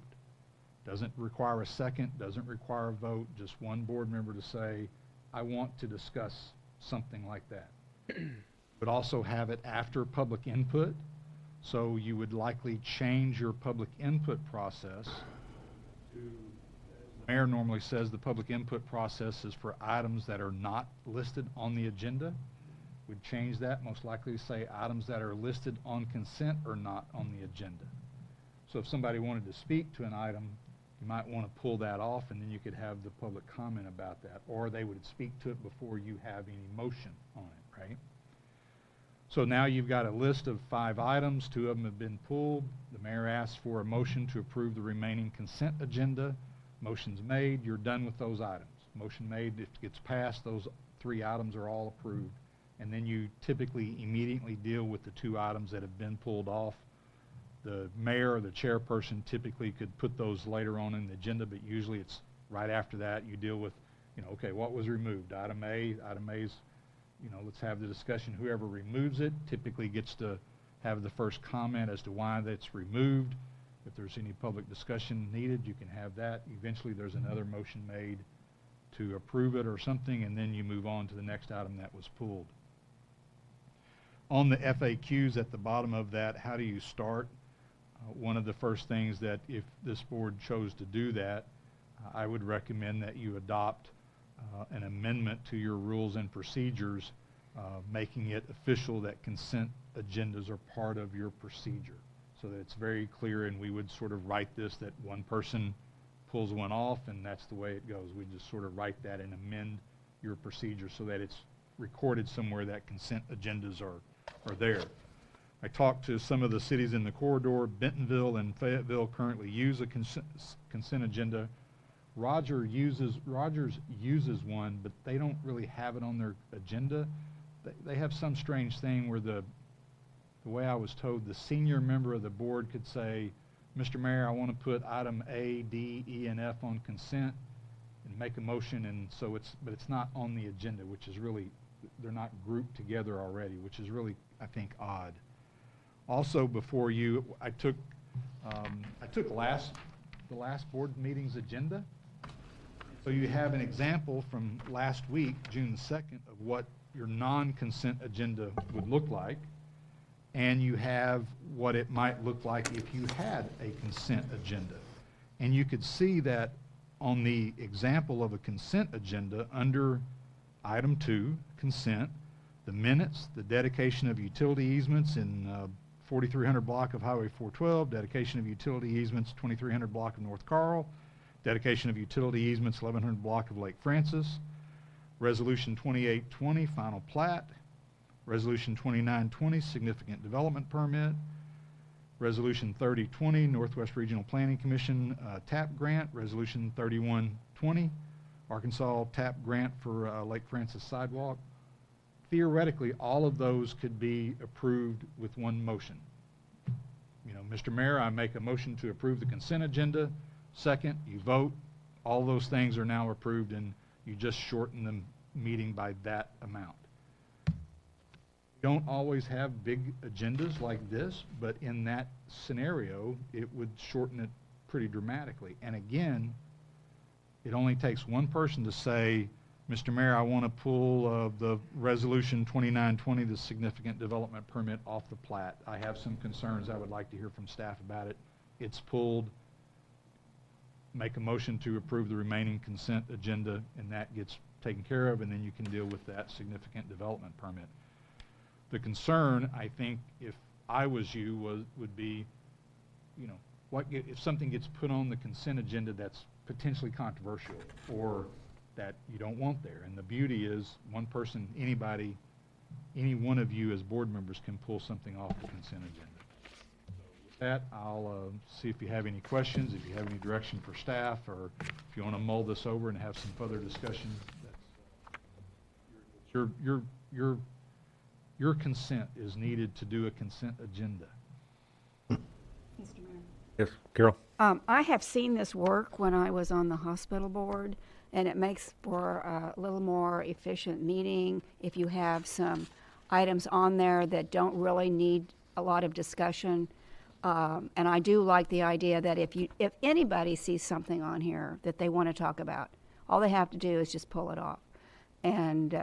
Doesn't require a second, doesn't require a vote, just one board member to say, I want to discuss something like that. But also have it after public input, so you would likely change your public input process to, as the mayor normally says, the public input process is for items that are not listed on the agenda. We'd change that, most likely to say items that are listed on consent or not on the agenda. So if somebody wanted to speak to an item, you might want to pull that off, and then you could have the public comment about that, or they would speak to it before you have any motion on it, right? So now you've got a list of 5 items. 2 of them have been pulled. The mayor asks for a motion to approve the remaining consent agenda. Motion's made. You're done with those items. Motion made. If it gets passed, those 3 items are all approved. And then you typically immediately deal with the 2 items that have been pulled off. The mayor or the chairperson typically could put those later on in the agenda, but usually it's right after that you deal with, okay, what was removed? Item A. Item A's, let's have the discussion. Whoever removes it typically gets to have the first comment as to why that's removed. If there's any public discussion needed, you can have that. Eventually there's another motion made to approve it or something, and then you move on to the next item that was pulled. On the FAQs at the bottom of that, how do you start? One of the first things that, if this board chose to do that, I would recommend that you adopt an amendment to your rules and procedures, making it official that consent agendas are part of your procedure, so that it's very clear, and we would sort of write this that one person pulls one off and that's the way it goes. We just sort of write that and amend your procedure so that it's recorded somewhere that consent agendas are there. I talked to some of the cities in the corridor. Bentonville and Fayetteville currently use a consent agenda. Rogers uses one, but they don't really have it on their agenda. They have some strange thing where the way I was told, the senior member of the board could say, Mr. Mayor, I want to put item A, D, E, and F on consent and make a motion, and so but it's not on the agenda, which is really, they're not grouped together already, which is really, I think, odd. Also, before you, I took the last board meeting's agenda. So you have an example from last week, June 2nd, of what your non-consent agenda would look like. and you have what it might look like if you had a consent agenda. And you could see that on the example of a consent agenda under item 2, consent, the minutes, the dedication of utility easements in 4300 block of Highway 412, dedication of utility easements 2300 block of North Carl, dedication of utility easements 1100 block of Lake Francis, resolution 2820 final plat, resolution 2920 significant development permit, resolution 3020 Northwest Regional Planning Commission TAP grant, resolution 3120 Arkansas TAP grant for Lake Francis sidewalk. Theoretically, all of those could be approved with one motion. You know, Mr. Mayor, I make a motion to approve the consent agenda. Second, you vote. All those things are now approved, and you just shorten the meeting by that amount. We don't always have big agendas like this, but in that scenario, it would shorten it pretty dramatically. And again, it only takes one person to say, Mr. Mayor, I want to pull the resolution 2920, the significant development permit, off the plat. I have some concerns. I would like to hear from staff about it. It's pulled. Make a motion to approve the remaining consent agenda, and that gets taken care of, and then you can deal with that significant development permit. The concern, I think, if I was you, would be, you know, what if something gets put on the consent agenda that's potentially controversial or that you don't want there. And the beauty is one person, anybody, any one of you as board members can pull something off the consent agenda. So with that, I'll see if you have any questions, if you have any direction for staff, or if you want to mull this over and have some further discussion. That's, your consent is needed to do a consent agenda. Mr. Mayor. Yes, Carol? I have seen this work when I was on the hospital board, and it makes for a little more efficient meeting if you have some items on there that don't really need a lot of discussion. And I do like the idea that if anybody sees something on here that they want to talk about, all they have to do is just pull it off. And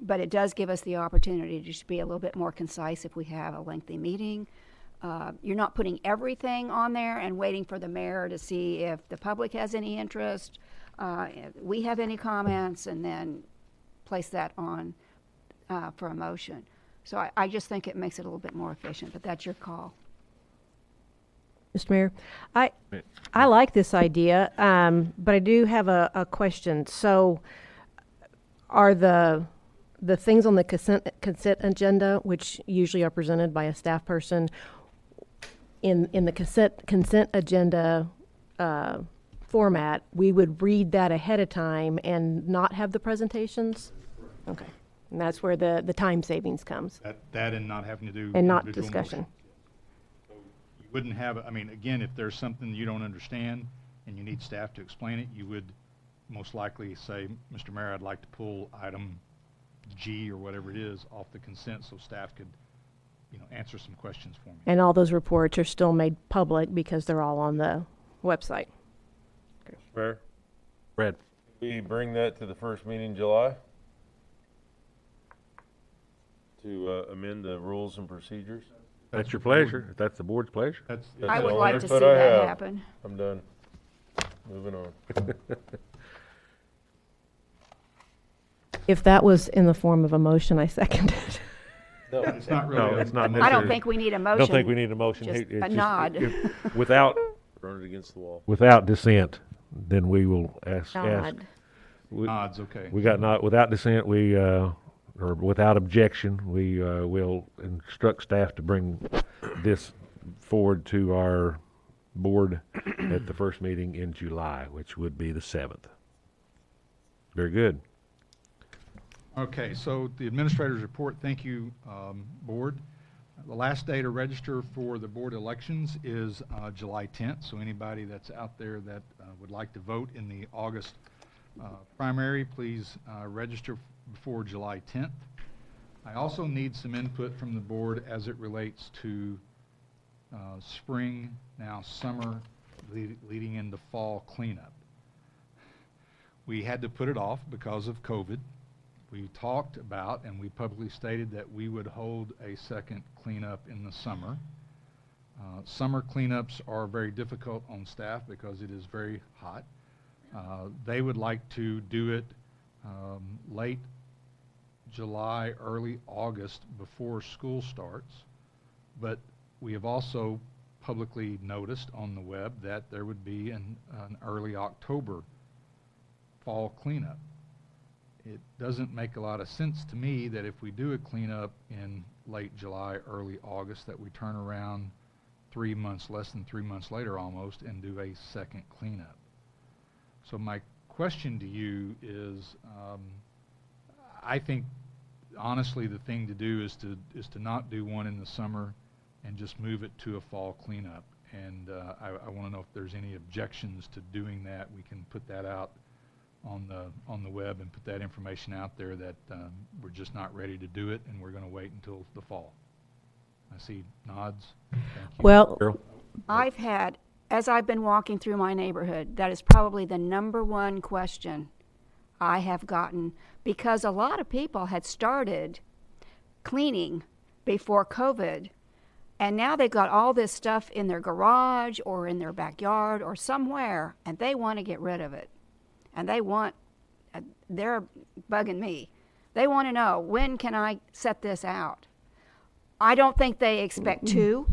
but it does give us the opportunity to just be a little bit more concise if we have a lengthy meeting. You're not putting everything on there and waiting for the mayor to see if the public has any interest, if we have any comments, and then place that on for a motion. So I just think it makes it a little bit more efficient, but that's your call. Mr. Mayor, I like this idea, but I do have a question. So are the things on the consent agenda, which usually are presented by a staff person, in the consent agenda format, we would read that ahead of time and not have the presentations? Okay. And that's where the time savings comes. That and not having to do and not individual discussion. motions. So you wouldn't have, I mean, again, if there's something you don't understand and you need staff to explain it, you would most likely say, Mr. Mayor, I'd like to pull item G or whatever it is off the consent so staff could, you know, answer some questions for me. And all those reports are still made public because they're all on the website. Mayor, Brad? we bring that to the first meeting in July to amend the rules and procedures? That's your pleasure. If that's the board's pleasure. I would like to see that happen. I'm done. Moving on. If that was in the form of a motion, I second it. No, it's not really. No, it's not I necessary. don't think we need a I motion. don't think we need a motion. Just It's a just- nod. Without, Run it against the wall. without dissent, then we will ask. Nod. Nods, okay. We got not, without dissent, or without objection, we will instruct staff to bring this forward to our board at the first meeting in July, which would be the 7th. Very good. Okay, so the administrator's report, thank you, board. The last day to register for the board elections is July 10th, so anybody that's out there that would like to vote in the August primary, please register before July 10th. I also need some input from the board as it relates to spring, now summer, leading into fall cleanup. We had to put it off because of COVID. We talked about and we publicly stated that we would hold a second cleanup in the summer. Summer cleanups are very difficult on staff because it is very hot. They would like to do it late July, early August before school starts, but we have also publicly noticed on the web that there would be an early October fall cleanup. It doesn't make a lot of sense to me that if we do a cleanup in late July, early August, that we turn around 3 months, less than 3 months later almost, and do a second cleanup. So my question to you is, I think honestly the thing to do is to not do one in the summer and just move it to a fall cleanup. And I want to know if there's any objections to doing that. We can put that out on the web and put that information out there that we're just not ready to do it and we're going to wait until the fall. I see nods. Thank you. Well, Carol? I've had, as I've been walking through my neighborhood, that is probably the number one question I have gotten, because a lot of people had started cleaning before COVID, and now they've got all this stuff in their garage or in their backyard or somewhere, and they want to get rid of it. And they're bugging me. They want to know, when can I set this out? I don't think they expect two,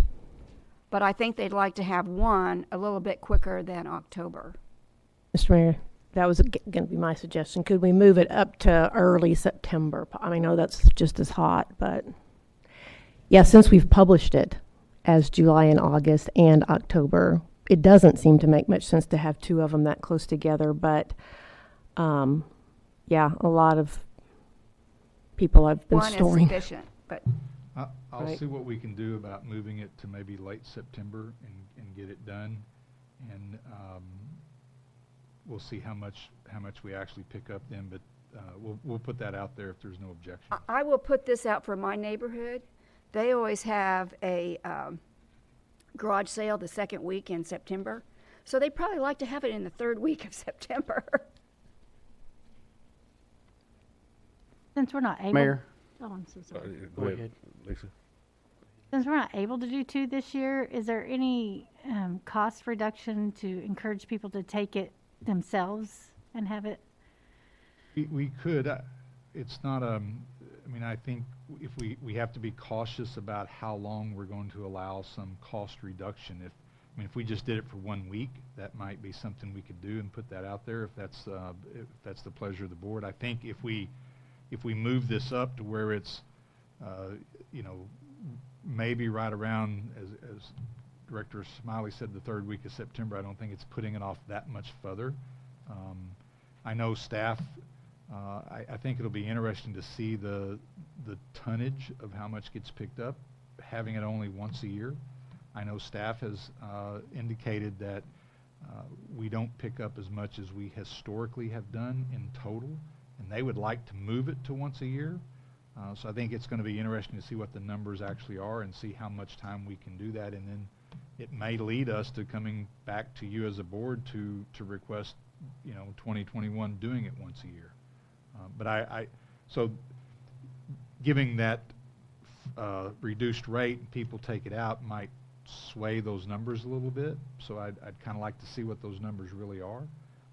but I think they'd like to have one a little bit quicker than October. Mr. Mayor, that was going to be my suggestion. Could we move it up to early September? I mean, I know that's just as hot, but yeah, since we've published it as July and August and October, it doesn't seem to make much sense to have two of them that close together. But yeah, a lot of people have been One storing. is sufficient, but I'll Right. see what we can do about moving it to maybe late September and get it done. And we'll see how much we actually pick up then, but we'll put that out there if there's no objection. I will put this out for my neighborhood. They always have a garage sale the second week in September, so they probably like to have it in the third week of September. Since we're not able. Mayor? Oh, I'm so sorry. Go ahead, Lisa. Since we're not able to do two this year, is there any cost reduction to encourage people to take it themselves and have it? We could. It's not, I mean, I think if we have to be cautious about how long we're going to allow some cost reduction. If we just did it for 1 week, that might be something we could do and put that out there if that's the pleasure of the board. I think if we move this up to where it's, maybe right around, as Director Smiley said, the third week of September, I don't think it's putting it off that much further. I know staff, I think it'll be interesting to see the tonnage of how much gets picked up, having it only once a year. I know staff has indicated that we don't pick up as much as we historically have done in total, and they would like to move it to once a year. So I think it's going to be interesting to see what the numbers actually are and see how much time we can do that, and then it may lead us to coming back to you as a board to request, 2021 doing it once a year. But so giving that reduced rate and people take it out might sway those numbers a little bit. So I'd kind of like to see what those numbers really are.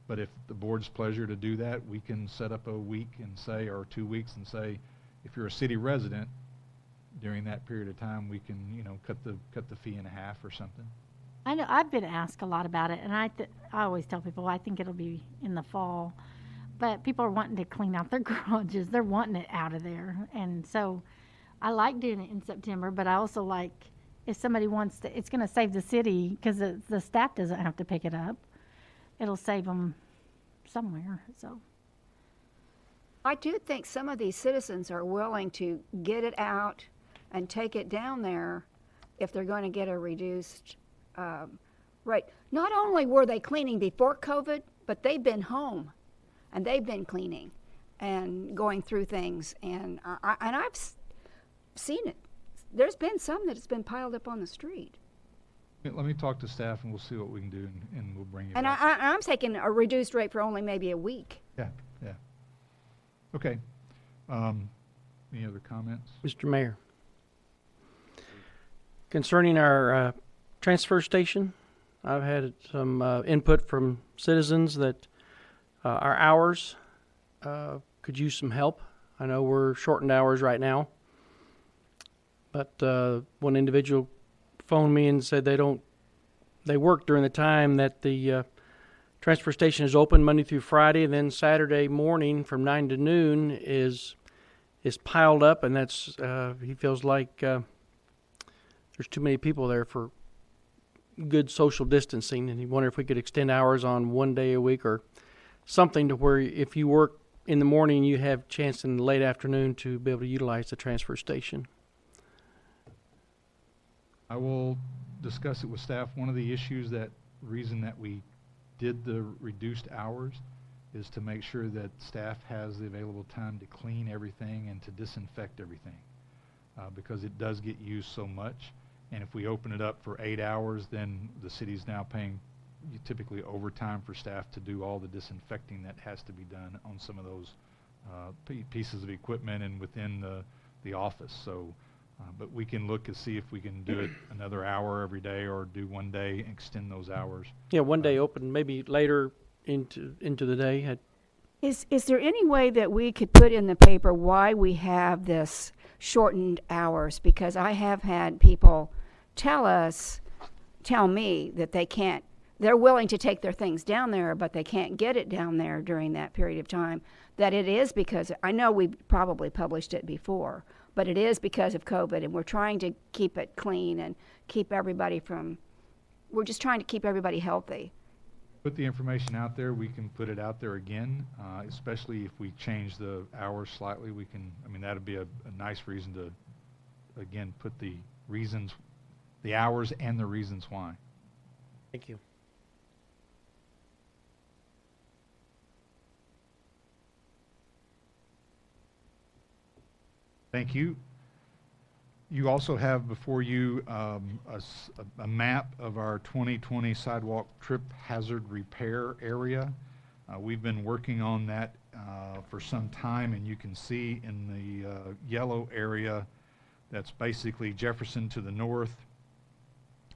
But if the board's pleasure to do that, we can set up a week and say, or 2 weeks and say, if you're a city resident during that period of time, we can, cut the fee in half or something. I know I've been asked a lot about it, and I always tell people I think it'll be in the fall, but people are wanting to clean out their garages. They're wanting it out of there, and so I like doing it in September. But I also like if somebody wants to, it's going to save the city because the staff doesn't have to pick it up. It'll save them somewhere. So I do think some of these citizens are willing to get it out and take it down there if they're going to get a reduced rate. Not only were they cleaning before COVID, but they've been home and they've been cleaning and going through things. And I've seen it. There's been some that has been piled up on the street. Let me talk to staff and we'll see what we can do and we'll bring you And back. I'm taking a reduced rate for only maybe a week. Yeah. Okay. Any other comments? Mr. Mayor, concerning our transfer station, I've had some input from citizens that our hours could use some help. I know we're shortened hours right now, but one individual phoned me and said they work during the time that the transfer station is open Monday through Friday, and then Saturday morning from 9 to noon is piled up, and that's he feels like there's too many people there for good social distancing, and he wondered if we could extend hours on one day a week or something to where if you work in the morning, you have a chance in the late afternoon to be able to utilize the transfer station. I will discuss it with staff. One of the reason that we did the reduced hours is to make sure that staff has the available time to clean everything and to disinfect everything, because it does get used so much. And if we open it up for 8 hours, then the city's now paying typically overtime for staff to do all the disinfecting that has to be done on some of those pieces of equipment and within the office. So, but we can look to see if we can do it another hour every day, or do one day and extend those hours. Yeah, one day open, maybe later into the day. Is there any way that we could put in the paper why we have this shortened hours? Because I have had people tell me that they're willing to take their things down there, but they can't get it down there during that period of time. That it is because, I know we probably published it before, but it is because of COVID, and we're trying to keep it clean and we're just trying to keep everybody healthy. Put the information out there. We can put it out there again, especially if we change the hours slightly. That'd be a nice reason to, again, put the reasons, the hours and the reasons why. Thank you. Thank you. You also have before you a map of our 2020 sidewalk trip hazard repair area. We've been working on that for some time, and you can see in the yellow area, that's basically Jefferson to the north,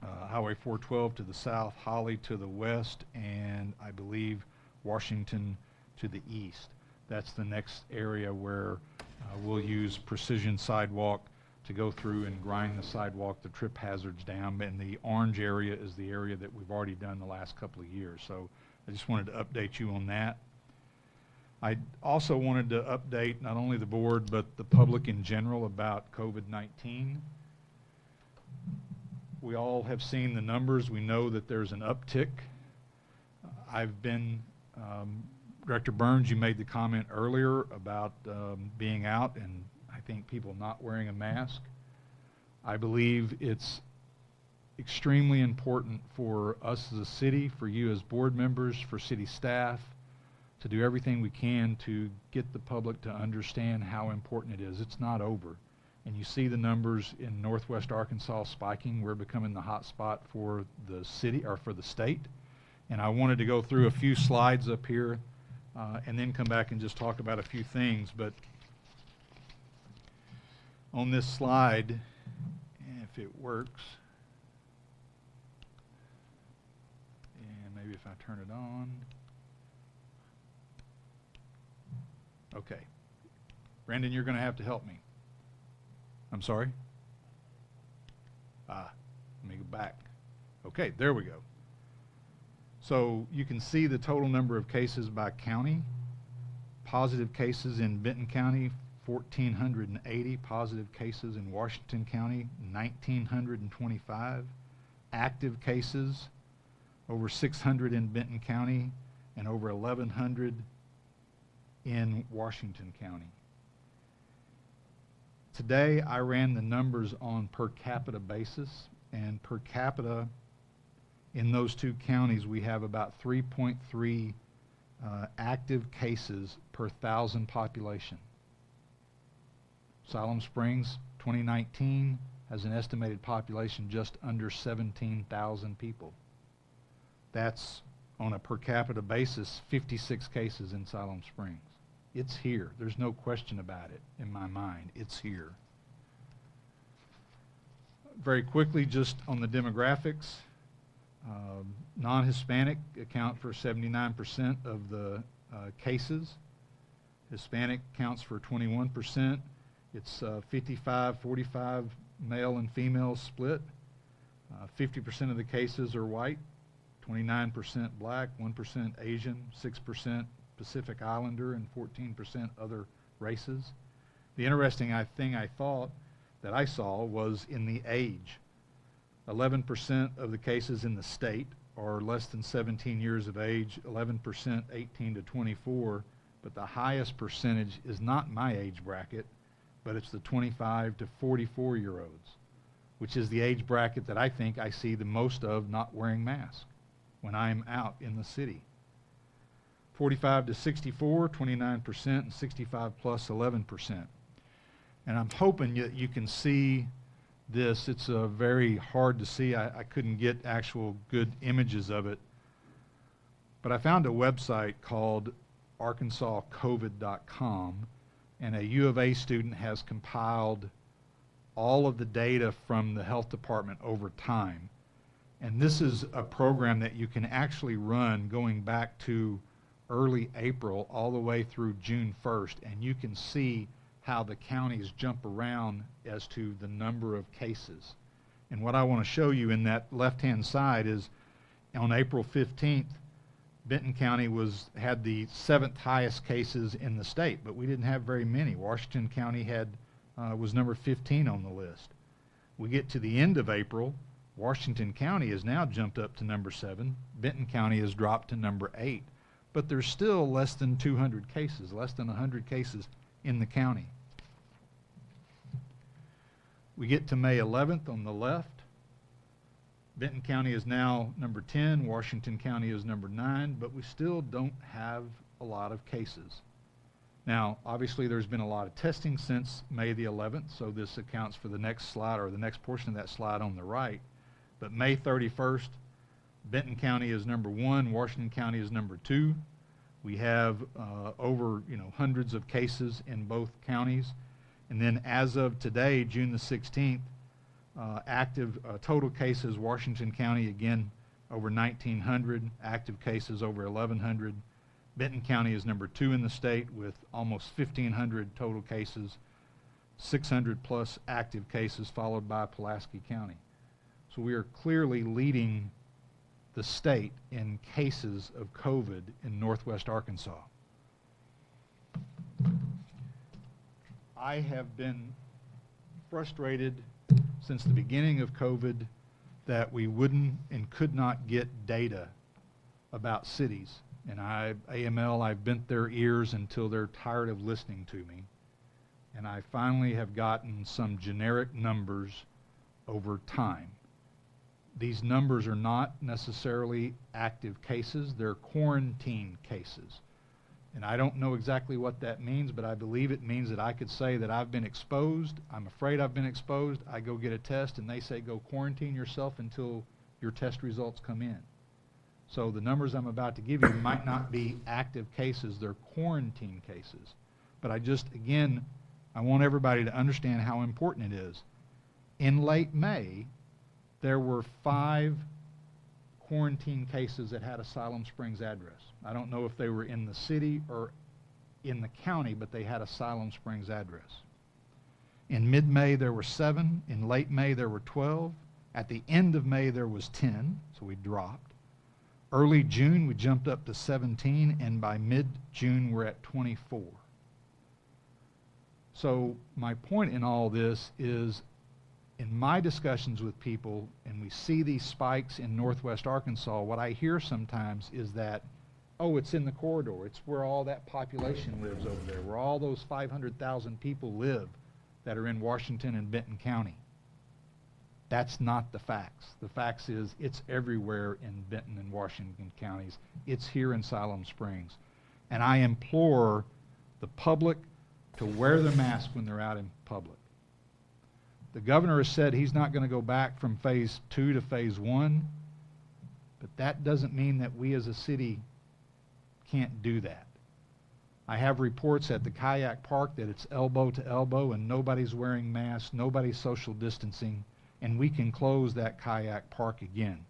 Highway 412 to the south, Holly to the west, and I believe Washington to the east. That's the next area where we'll use precision sidewalk to go through and grind the sidewalk, the trip hazards down. And the orange area is the area that we've already done the last couple of years. So I just wanted to update you on that. I also wanted to update not only the board, but the public in general about COVID-19. We all have seen the numbers. We know that there's an uptick. I've been, Director Burns, you made the comment earlier about being out and I think people not wearing a mask. I believe it's extremely important for us as a city, for you as board members, for city staff, to do everything we can to get the public to understand how important it is. It's not over. And you see the numbers in Northwest Arkansas spiking. We're becoming the hot spot for the city, or for the state. And I wanted to go through a few slides up here and then come back and just talk about a few things. But on this slide, if it works, and maybe if I turn it on. Okay. Brandon, you're going to have to help me. I'm sorry? Let me go back. Okay, there we go. So you can see the total number of cases by county. Positive cases in Benton County, 1,480. Positive cases in Washington County, 1,925. Active cases, over 600 in Benton County and over 1,100 in Washington County. Today, I ran the numbers on per capita basis, and per capita in those two counties, we have about 3.3 active cases per 1,000 population. Siloam Springs, 2019, has an estimated population just under 17,000 people. That's, on a per capita basis, 56 cases in Siloam Springs. It's here. There's no question about it in my mind. It's here. Very quickly, just on the demographics, non-Hispanic account for 79% of the cases. Hispanic counts for 21%. It's 55-45 male and female split. 50% of the cases are white, 29% black, 1% Asian, 6% Pacific Islander, and 14% other races. The interesting thing I thought that I saw was in the age. 11% of the cases in the state are less than 17 years of age, 11% 18 to 24, but the highest percentage is not my age bracket, but it's the 25 to 44-year-olds, which is the age bracket that I think I see the most of not wearing masks when I'm out in the city. 45 to 64, 29%, and 65 plus, 11%. And I'm hoping that you can see this. It's very hard to see. I couldn't get actual good images of it. But I found a website called arkansascovid.com, and a U of A student has compiled all of the data from the health department over time. And this is a program that you can actually run going back to early April all the way through June 1st, and you can see how the counties jump around as to the number of cases. And what I want to show you in that left-hand side is on April 15th, Benton County had the 7th highest cases in the state, but we didn't have very many. Washington County was number 15 on the list. We get to the end of April, Washington County has now jumped up to number 7. Benton County has dropped to number 8. But there's still less than 200 cases, less than 100 cases in the county. We get to May 11th on the left. Benton County is now number 10, Washington County is number 9, but we still don't have a lot of cases. Now, obviously there's been a lot of testing since May the 11th, so this accounts for the next slide, or the next portion of that slide on the right. But May 31st, Benton County is number 1, Washington County is number 2. We have over hundreds of cases in both counties. And then as of today, June the 16th, active total cases, Washington County again over 1,900, active cases over 1,100. Benton County is number 2 in the state with almost 1,500 total cases, 600 plus active cases, followed by Pulaski County. So we are clearly leading the state in cases of COVID in northwest Arkansas. I have been frustrated since the beginning of COVID that we wouldn't and could not get data about cities. And AML, I've bent their ears until they're tired of listening to me. And I finally have gotten some generic numbers over time. These numbers are not necessarily active cases, they're quarantine cases. And I don't know exactly what that means, but I believe it means that I could say that I've been exposed, I'm afraid I've been exposed, I go get a test and they say go quarantine yourself until your test results come in. So the numbers I'm about to give you might not be active cases, they're quarantine cases. But I want everybody to understand how important it is. In late May, there were 5 quarantine cases that had a Siloam Springs address. I don't know if they were in the city or in the county, but they had a Siloam Springs address. In mid-May, there were 7. In late May, there were 12. At the end of May, there was 10, so we dropped. Early June, we jumped up to 17, and by mid-June, we're at 24. So my point in all this is, in my discussions with people, and we see these spikes in northwest Arkansas, what I hear sometimes is that, oh, it's in the corridor. It's where all that population lives over there, where all those 500,000 people live that are in Washington and Benton County. That's not the facts. The facts is it's everywhere in Benton and Washington counties. It's here in Siloam Springs. And I implore the public to wear their mask when they're out in public. The governor has said he's not going to go back from phase 2 to phase 1, but that doesn't mean that we as a city can't do that. I have reports at the kayak park that it's elbow to elbow and nobody's wearing masks, nobody's social distancing, and we can close that kayak park again.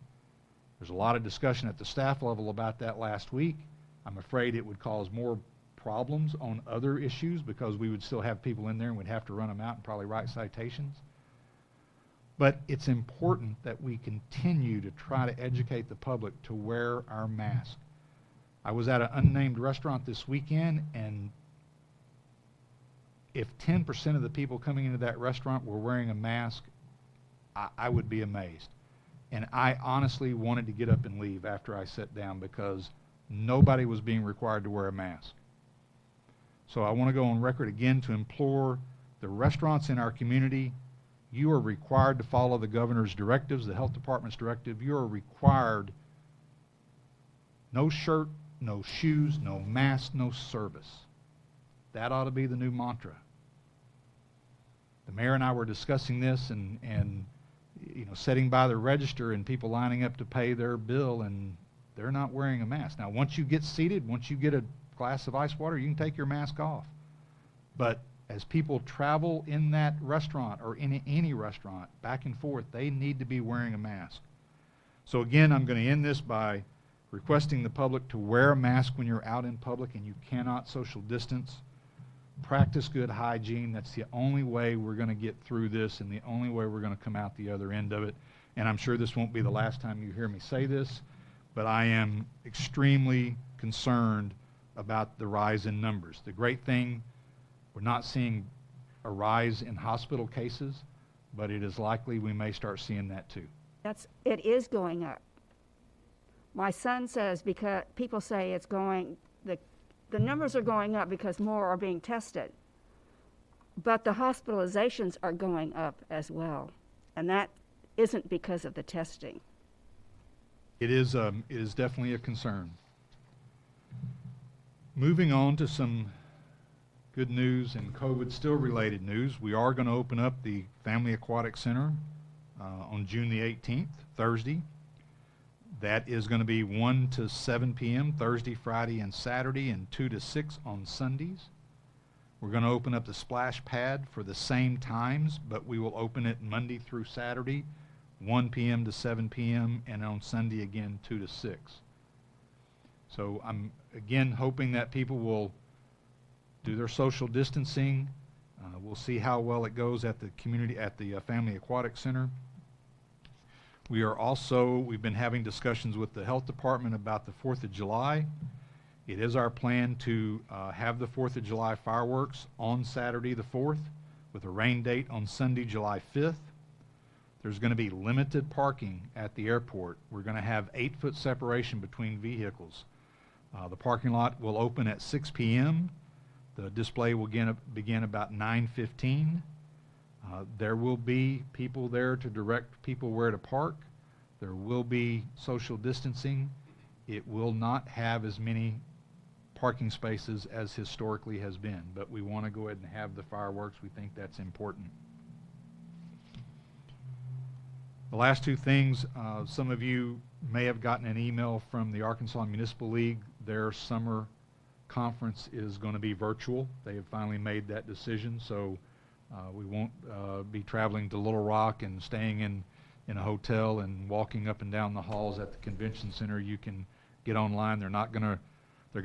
There's a lot of discussion at the staff level about that last week. I'm afraid it would cause more problems on other issues because we would still have people in there and we'd have to run them out and probably write citations. But it's important that we continue to try to educate the public to wear our mask. I was at an unnamed restaurant this weekend, and if 10% of the people coming into that restaurant were wearing a mask, I would be amazed. And I honestly wanted to get up and leave after I sat down because nobody was being required to wear a mask. So I want to go on record again to implore the restaurants in our community, you are required to follow the governor's directives, the health department's directive. You are required no shirt, no shoes, no mask, no service. That ought to be the new mantra. The mayor and I were discussing this and you know, sitting by the register and people lining up to pay their bill and they're not wearing a mask. Now, once you get seated, once you get a glass of ice water, you can take your mask off. But as people travel in that restaurant or in any restaurant back and forth, they need to be wearing a mask. So again, I'm going to end this by requesting the public to wear a mask when you're out in public and you cannot social distance. Practice good hygiene. That's the only way we're going to get through this and the only way we're going to come out the other end of it. And I'm sure this won't be the last time you hear me say this, but I am extremely concerned about the rise in numbers. The great thing, we're not seeing a rise in hospital cases, but it is likely we may start seeing that too. It is going up. My son says because people say it's going, the numbers are going up because more are being tested, but the hospitalizations are going up as well, and that isn't because of the testing. It is definitely a concern. Moving on to some good news and COVID still related news, we are going to open up the Family Aquatic Center on June the 18th, Thursday. That is going to be 1 to 7 p.m. Thursday, Friday, and Saturday, and 2 to 6 on Sundays. We're going to open up the splash pad for the same times, but we will open it Monday through Saturday, 1 p.m. to 7 p.m., and on Sunday again, 2 to 6. So I'm again hoping that people will do their social distancing. We'll see how well it goes at the Family Aquatic Center. We've been having discussions with the health department about the 4th of July. It is our plan to have the 4th of July fireworks on Saturday the 4th with a rain date on Sunday, July 5th. There's going to be limited parking at the airport. We're going to have 8-foot separation between vehicles. The parking lot will open at 6 p.m. The display will begin about 9:15. There will be people there to direct people where to park. There will be social distancing. It will not have as many parking spaces as historically has been, but we want to go ahead and have the fireworks. We think that's important. The last two things, some of you may have gotten an email from the Arkansas Municipal League. Their summer conference is going to be virtual. They have finally made that decision, so we won't be traveling to Little Rock and staying in a hotel and walking up and down the halls at the convention center. You can get online. They're going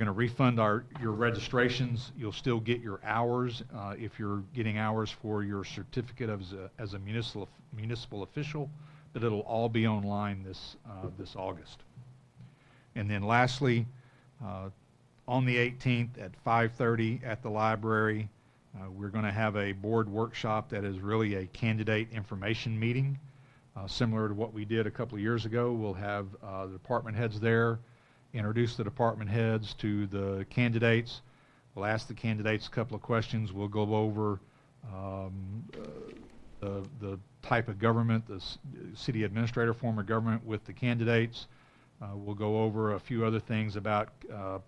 to refund your registrations. You'll still get your hours if you're getting hours for your certificate as a municipal official, but it'll all be online this August. And then lastly, on the 18th at 5:30 at the library, we're going to have a board workshop that is really a candidate information meeting, similar to what we did a couple of years ago. We'll have the department heads there, introduce the department heads to the candidates. We'll ask the candidates a couple of questions. We'll go over the type of government, the city administrator form of government with the candidates. We'll go over a few other things about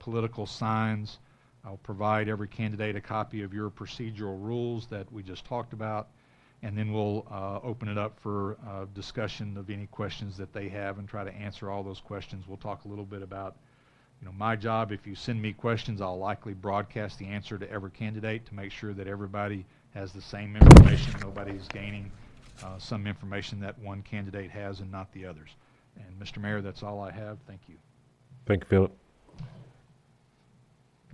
political signs. I'll provide every candidate a copy of your procedural rules that we just talked about, and then we'll open it up for discussion of any questions that they have and try to answer all those questions. We'll talk a little bit about my job, if you send me questions, I'll likely broadcast the answer to every candidate to make sure that everybody has the same information. Nobody's gaining some information that one candidate has and not the others. And Mr. Mayor, that's all I have. Thank you. Thank you, Philip.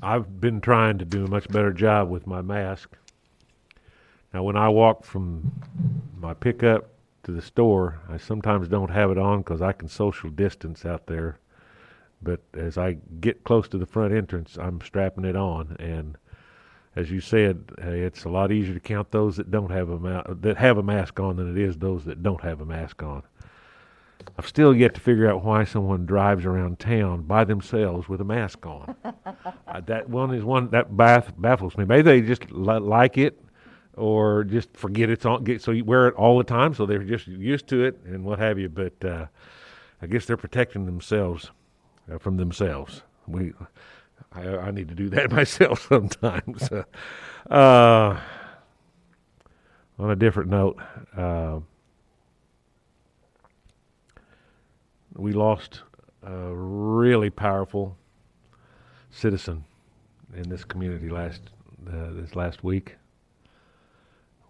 I've been trying to do a much better job with my mask. Now, when I walk from my pickup to the store, I sometimes don't have it on because I can social distance out there. But as I get close to the front entrance, I'm strapping it on. And as you said, hey, it's a lot easier to count those that don't have a mask on than it is those that don't have a mask on. I've still yet to figure out why someone drives around town by themselves with a mask on. That one is one that baffles me. Maybe they just like it, or just forget it's on. So you wear it all the time, so they're just used to it and what have you. But I guess they're protecting themselves from themselves. I need to do that myself sometimes. On a different note. We lost a really powerful citizen in this community this last week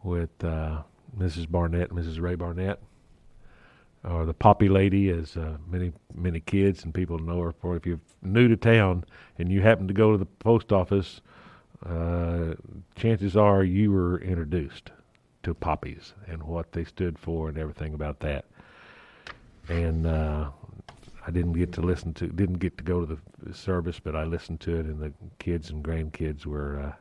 with Mrs. Barnett, Mrs. Ray Barnett, or the Poppy Lady, as many kids and people know her for. If you're new to town and you happen to go to the post office, chances are you were introduced to poppies and what they stood for and everything about that. And I didn't get to go to the service, but I listened to it, and the kids and grandkids were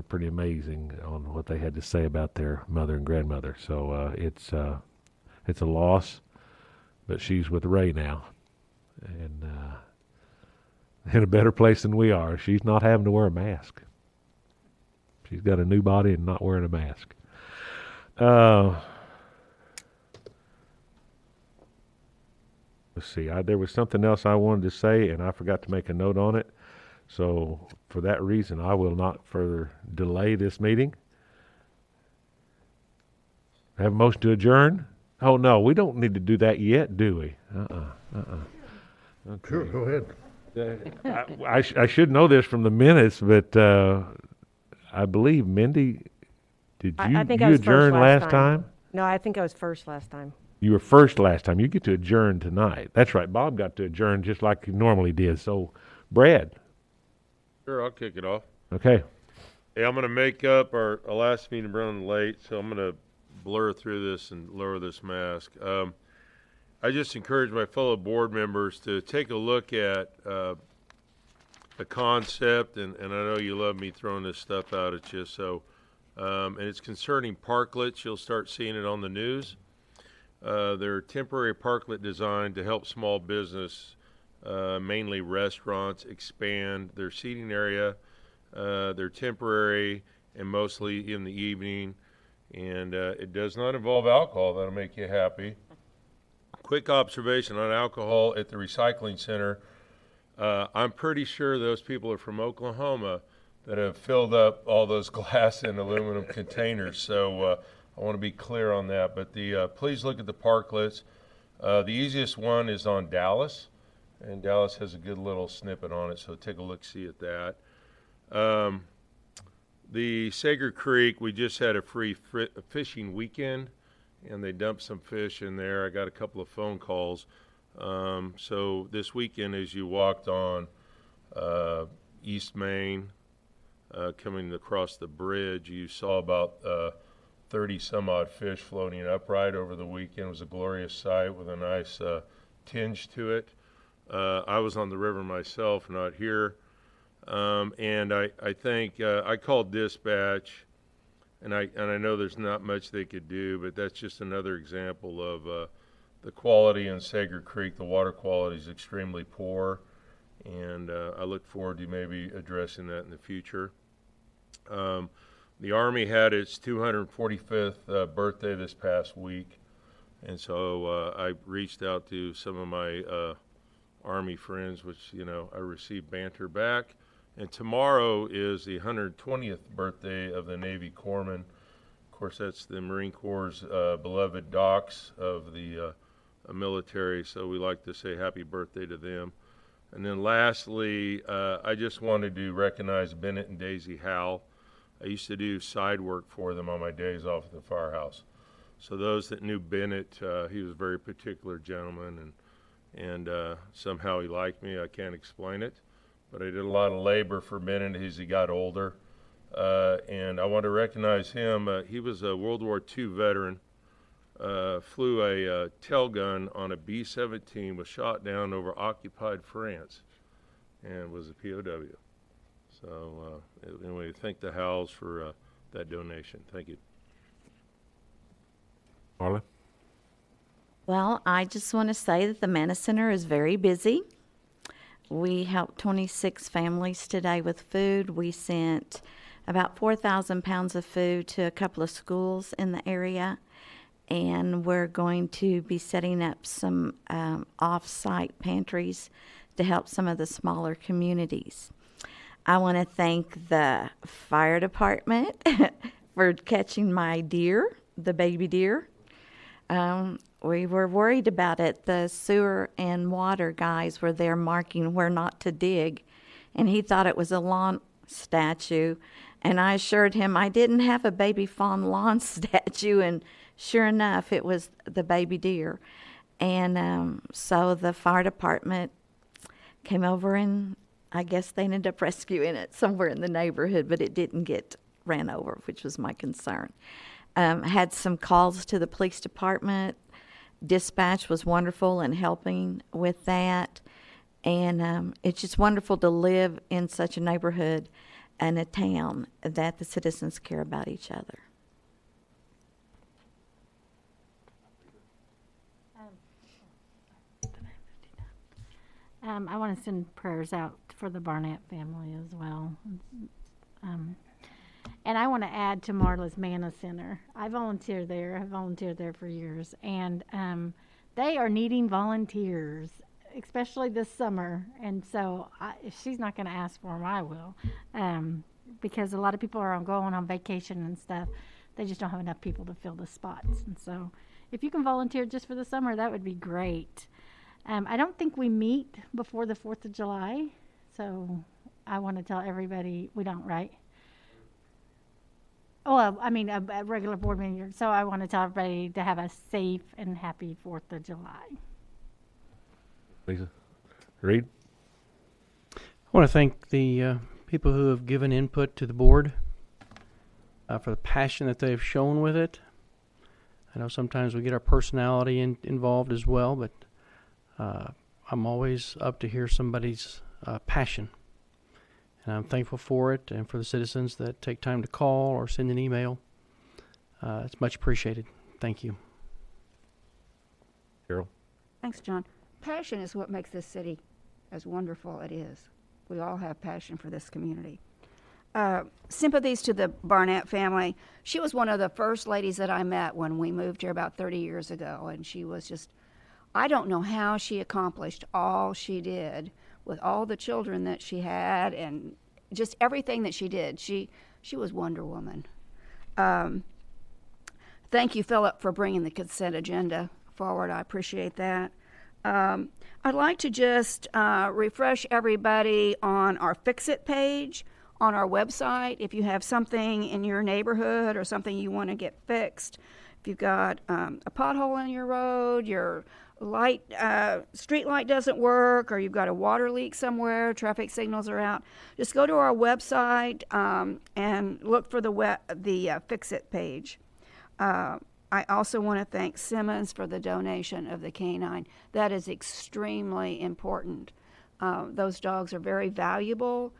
pretty amazing on what they had to say about their mother and grandmother. So it's a loss, but she's with Ray now, and in a better place than we are. She's not having to wear a mask. She's got a new body and not wearing a mask. Let's see, there was something else I wanted to say, and I forgot to make a note on it. So for that reason, I will not further delay this meeting. Have a motion to adjourn? Oh, no, we don't need to do that yet, do we? Okay. Sure, go ahead. I should know this from the minutes, but I believe, Mindy, did you, I think you I was adjourn first last time? No, I think I was first last time. You were first last time. You get to adjourn tonight. That's right. Bob got to adjourn just like he normally did. So, Brad. Sure, I'll kick it off. Okay. Hey, I'm going to make up our last meeting running late, so I'm going to blur through this and lower this mask. I just encourage my fellow board members to take a look at the concept, and I know you love me throwing this stuff out at you, so, and it's concerning parklets. You'll start seeing it on the news. They're temporary parklet designed to help small business, mainly restaurants, expand their seating area. They're temporary and mostly in the evening, and it does not involve alcohol. That'll make you happy. Quick observation on alcohol at the recycling center. I'm pretty sure those people are from Oklahoma that have filled up all those glass and aluminum containers. So I want to be clear on that. But please look at the parklets. The easiest one is on Dallas, and Dallas has a good little snippet on it, so take a look-see at that. The Sager Creek, we just had a free fishing weekend, and they dumped some fish in there. I got a couple of phone calls. So this weekend, as you walked on East Main, coming across the bridge, you saw about 30 some odd fish floating upright over the weekend. It was a glorious sight with a nice tinge to it. I was on the river myself, not here. And I think I called dispatch, and I know there's not much they could do, but that's just another example of the quality in Sager Creek. The water quality is extremely poor, and I look forward to maybe addressing that in the future. The Army had its 245th birthday this past week, and so I reached out to some of my Army friends, which, I received banter back. And tomorrow is the 120th birthday of the Navy Corpsman. Of course, that's the Marine Corps' beloved docks of the military, so we like to say happy birthday to them. And then lastly, I just wanted to recognize Bennett and Daisy Howell. I used to do side work for them on my days off at the firehouse. So those that knew Bennett, he was a very particular gentleman, and somehow he liked me. I can't explain it, but I did a lot of labor for Bennett as he got older. And I want to recognize him. He was a World War II veteran. Flew a tail gun on a B-17, was shot down over occupied France, and was a POW. So anyway, thank the Howells for that donation. Thank you. Marla? Well, I just want to say that the Manna Center is very busy. We helped 26 families today with food. We sent about 4,000 pounds of food to a couple of schools in the area. And we're going to be setting up some off-site pantries to help some of the smaller communities. I want to thank the fire department for catching my deer, the baby deer. We were worried about it. The sewer and water guys were there marking where not to dig, and he thought it was a lawn statue. And I assured him I didn't have a baby fawn lawn statue, and sure enough, it was the baby deer. And so the fire department came over, and I guess they ended up rescuing it somewhere in the neighborhood, but it didn't get ran over, which was my concern. Had some calls to the police department. Dispatch was wonderful in helping with that. And it's just wonderful to live in such a neighborhood and a town that the citizens care about each other. I want to send prayers out for the Barnett family as well. And I want to add to Marla's Manna Center. I volunteer there. I've volunteered there for years. And they are needing volunteers, especially this summer. And so if she's not going to ask for them, I will. Because a lot of people are going on vacation and stuff. They just don't have enough people to fill the spots. And so if you can volunteer just for the summer, that would be great. I don't think we meet before the 4th of July. So I want to tell everybody we don't, right? Well, I mean, a regular board meeting. So I want to tell everybody to have a safe and happy 4th of July. Lisa? Reed? I want to thank the people who have given input to the board for the passion that they've shown with it. I know sometimes we get our personality involved as well, but I'm always up to hear somebody's passion. And I'm thankful for it and for the citizens that take time to call or send an email. It's much appreciated. Thank you. Carol? Thanks, John. Passion is what makes this city as wonderful it is. We all have passion for this community. Sympathies to the Barnett family. She was one of the first ladies that I met when we moved here about 30 years ago, and she was just, I don't know how she accomplished all she did with all the children that she had and just everything that she did. She was Wonder Woman. Thank you, Philip, for bringing the consent agenda forward. I appreciate that. I'd like to just refresh everybody on our Fix-It page on our website. If you have something in your neighborhood or something you want to get fixed, if you've got a pothole in your road, your street light doesn't work, or you've got a water leak somewhere, traffic signals are out, just go to our website and look for the Fix-It page. I also want to thank Simmons for the donation of the canine. That is extremely important. Those dogs are very valuable.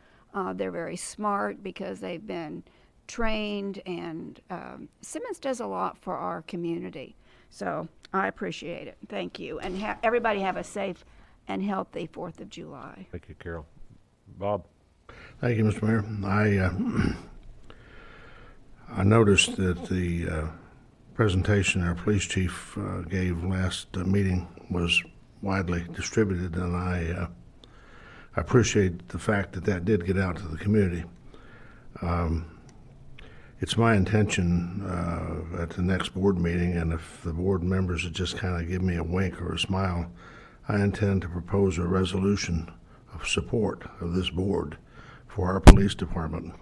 They're very smart because they've been trained, and Simmons does a lot for our community. So I appreciate it. Thank you. And everybody have a safe and healthy 4th of July. Thank you, Carol. Bob? Thank you, Mr. Mayor. I noticed that the presentation our police chief gave last meeting was widely distributed, and I appreciate the fact that that did get out to the community. It's my intention at the next board meeting, and if the board members would just kind of give me a wink or a smile, I intend to propose a resolution of support of this board for our police department.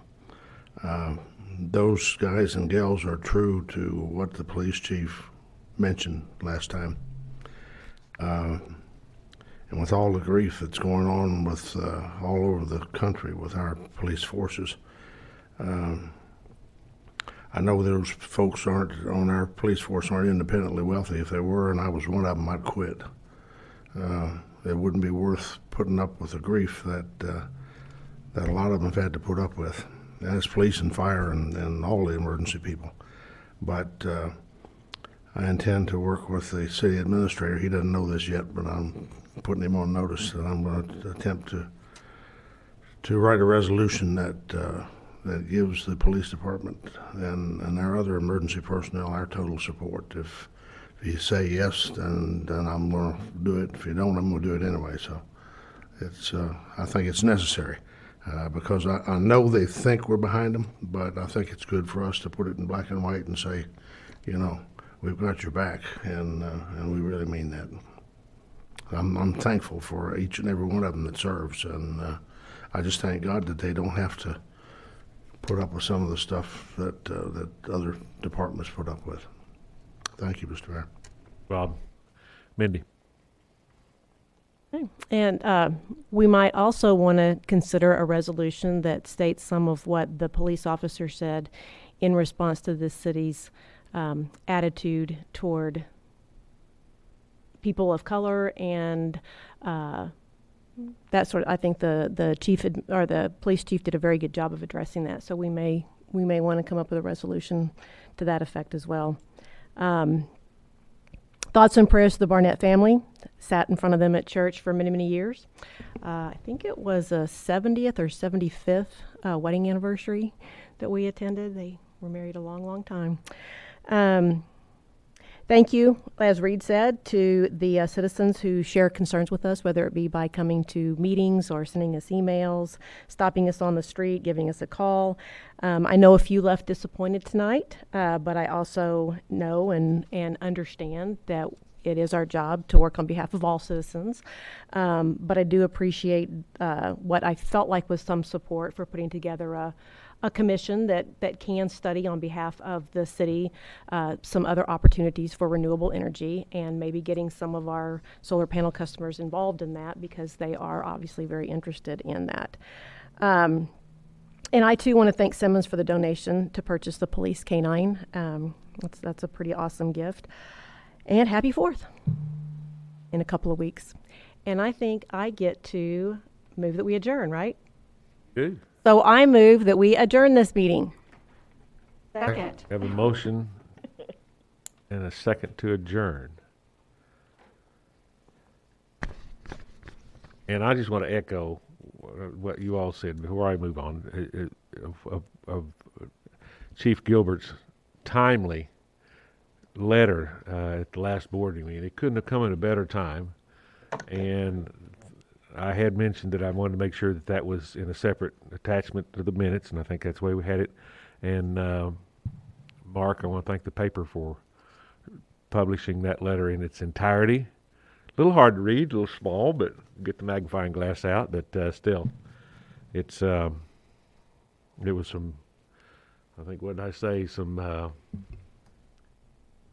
Those guys and gals are true to what the police chief mentioned last time. And with all the grief that's going on with all over the country with our police forces, I know those folks aren't on our police force aren't independently wealthy. If they were, and I was one of them, I'd quit. It wouldn't be worth putting up with the grief that that a lot of them have had to put up with. And it's police and fire and all the emergency people. But I intend to work with the city administrator. He doesn't know this yet, but I'm putting him on notice that I'm going to attempt to write a resolution that that gives the police department and our other emergency personnel our total support. If you say yes, then I'm going to do it. If you don't, I'm going to do it anyway. So it's I think it's necessary because I know they think we're behind them, but I think it's good for us to put it in black and white and say, you know, we've got your back, and we really mean that. I'm thankful for each and every one of them that serves, and I just thank God that they don't have to put up with some of the stuff that that other departments put up with. Thank you, Mr. Mayor. Rob, Mindy. Okay. And we might also want to consider a resolution that states some of what the police officer said in response to the city's attitude toward people of color and that sort of. I think the chief or the police chief did a very good job of addressing that. So we may want to come up with a resolution to that effect as well. Thoughts and prayers to the Barnett family. Sat in front of them at church for many, many years. I think it was a 70th or 75th wedding anniversary that we attended. They were married a long, long time. Thank you, as Reed said, to the citizens who share concerns with us, whether it be by coming to meetings or sending us emails, stopping us on the street, giving us a call. I know a few left disappointed tonight, but I also know and understand that it is our job to work on behalf of all citizens. But I do appreciate what I felt like was some support for putting together a commission that can study on behalf of the city some other opportunities for renewable energy and maybe getting some of our solar panel customers involved in that because they are obviously very interested in that. And I too want to thank Simmons for the donation to purchase the police canine. That's a pretty awesome gift. And happy 4th in a couple of weeks. And I think I get to move that we adjourn, right? Good. So I move that we adjourn this meeting. Second. Have a motion and a second to adjourn. And I just want to echo what you all said before I move on of Chief Gilbert's timely letter at the last board meeting. It couldn't have come at a better time. And I had mentioned that I wanted to make sure that that was in a separate attachment to the minutes, and I think that's the way we had it. And Mark, I want to thank the paper for publishing that letter in its entirety. A little hard to read, a little small, but get the magnifying glass out. But still, it was some, I think, what did I say, some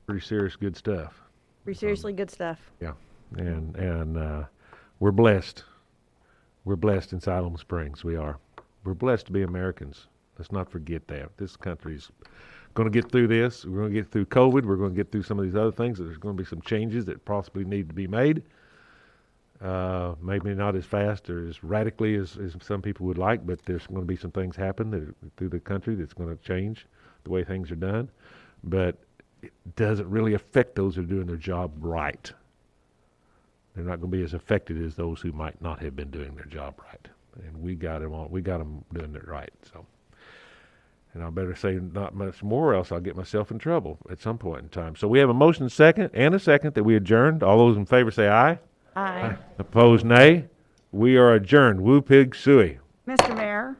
pretty serious good stuff. Pretty seriously good stuff. Yeah, and we're blessed. We're blessed in Siloam Springs. We are. We're blessed to be Americans. Let's not forget that. This country's going to get through this. We're going to get through COVID. We're going to get through some of these other things. There's going to be some changes that possibly need to be made. Maybe not as fast or as radically as some people would like, but there's going to be some things happen through the country that's going to change the way things are done. But it doesn't really affect those who are doing their job right. They're not going to be as affected as those who might not have been doing their job right. And we got them doing it right. So, and I better say not much more, or else I'll get myself in trouble at some point in time. So we have a motion second and a second that we adjourned. All those in favor say aye. Aye. Opposed, nay. We are adjourned. Woo pig suey. Mr. Mayor?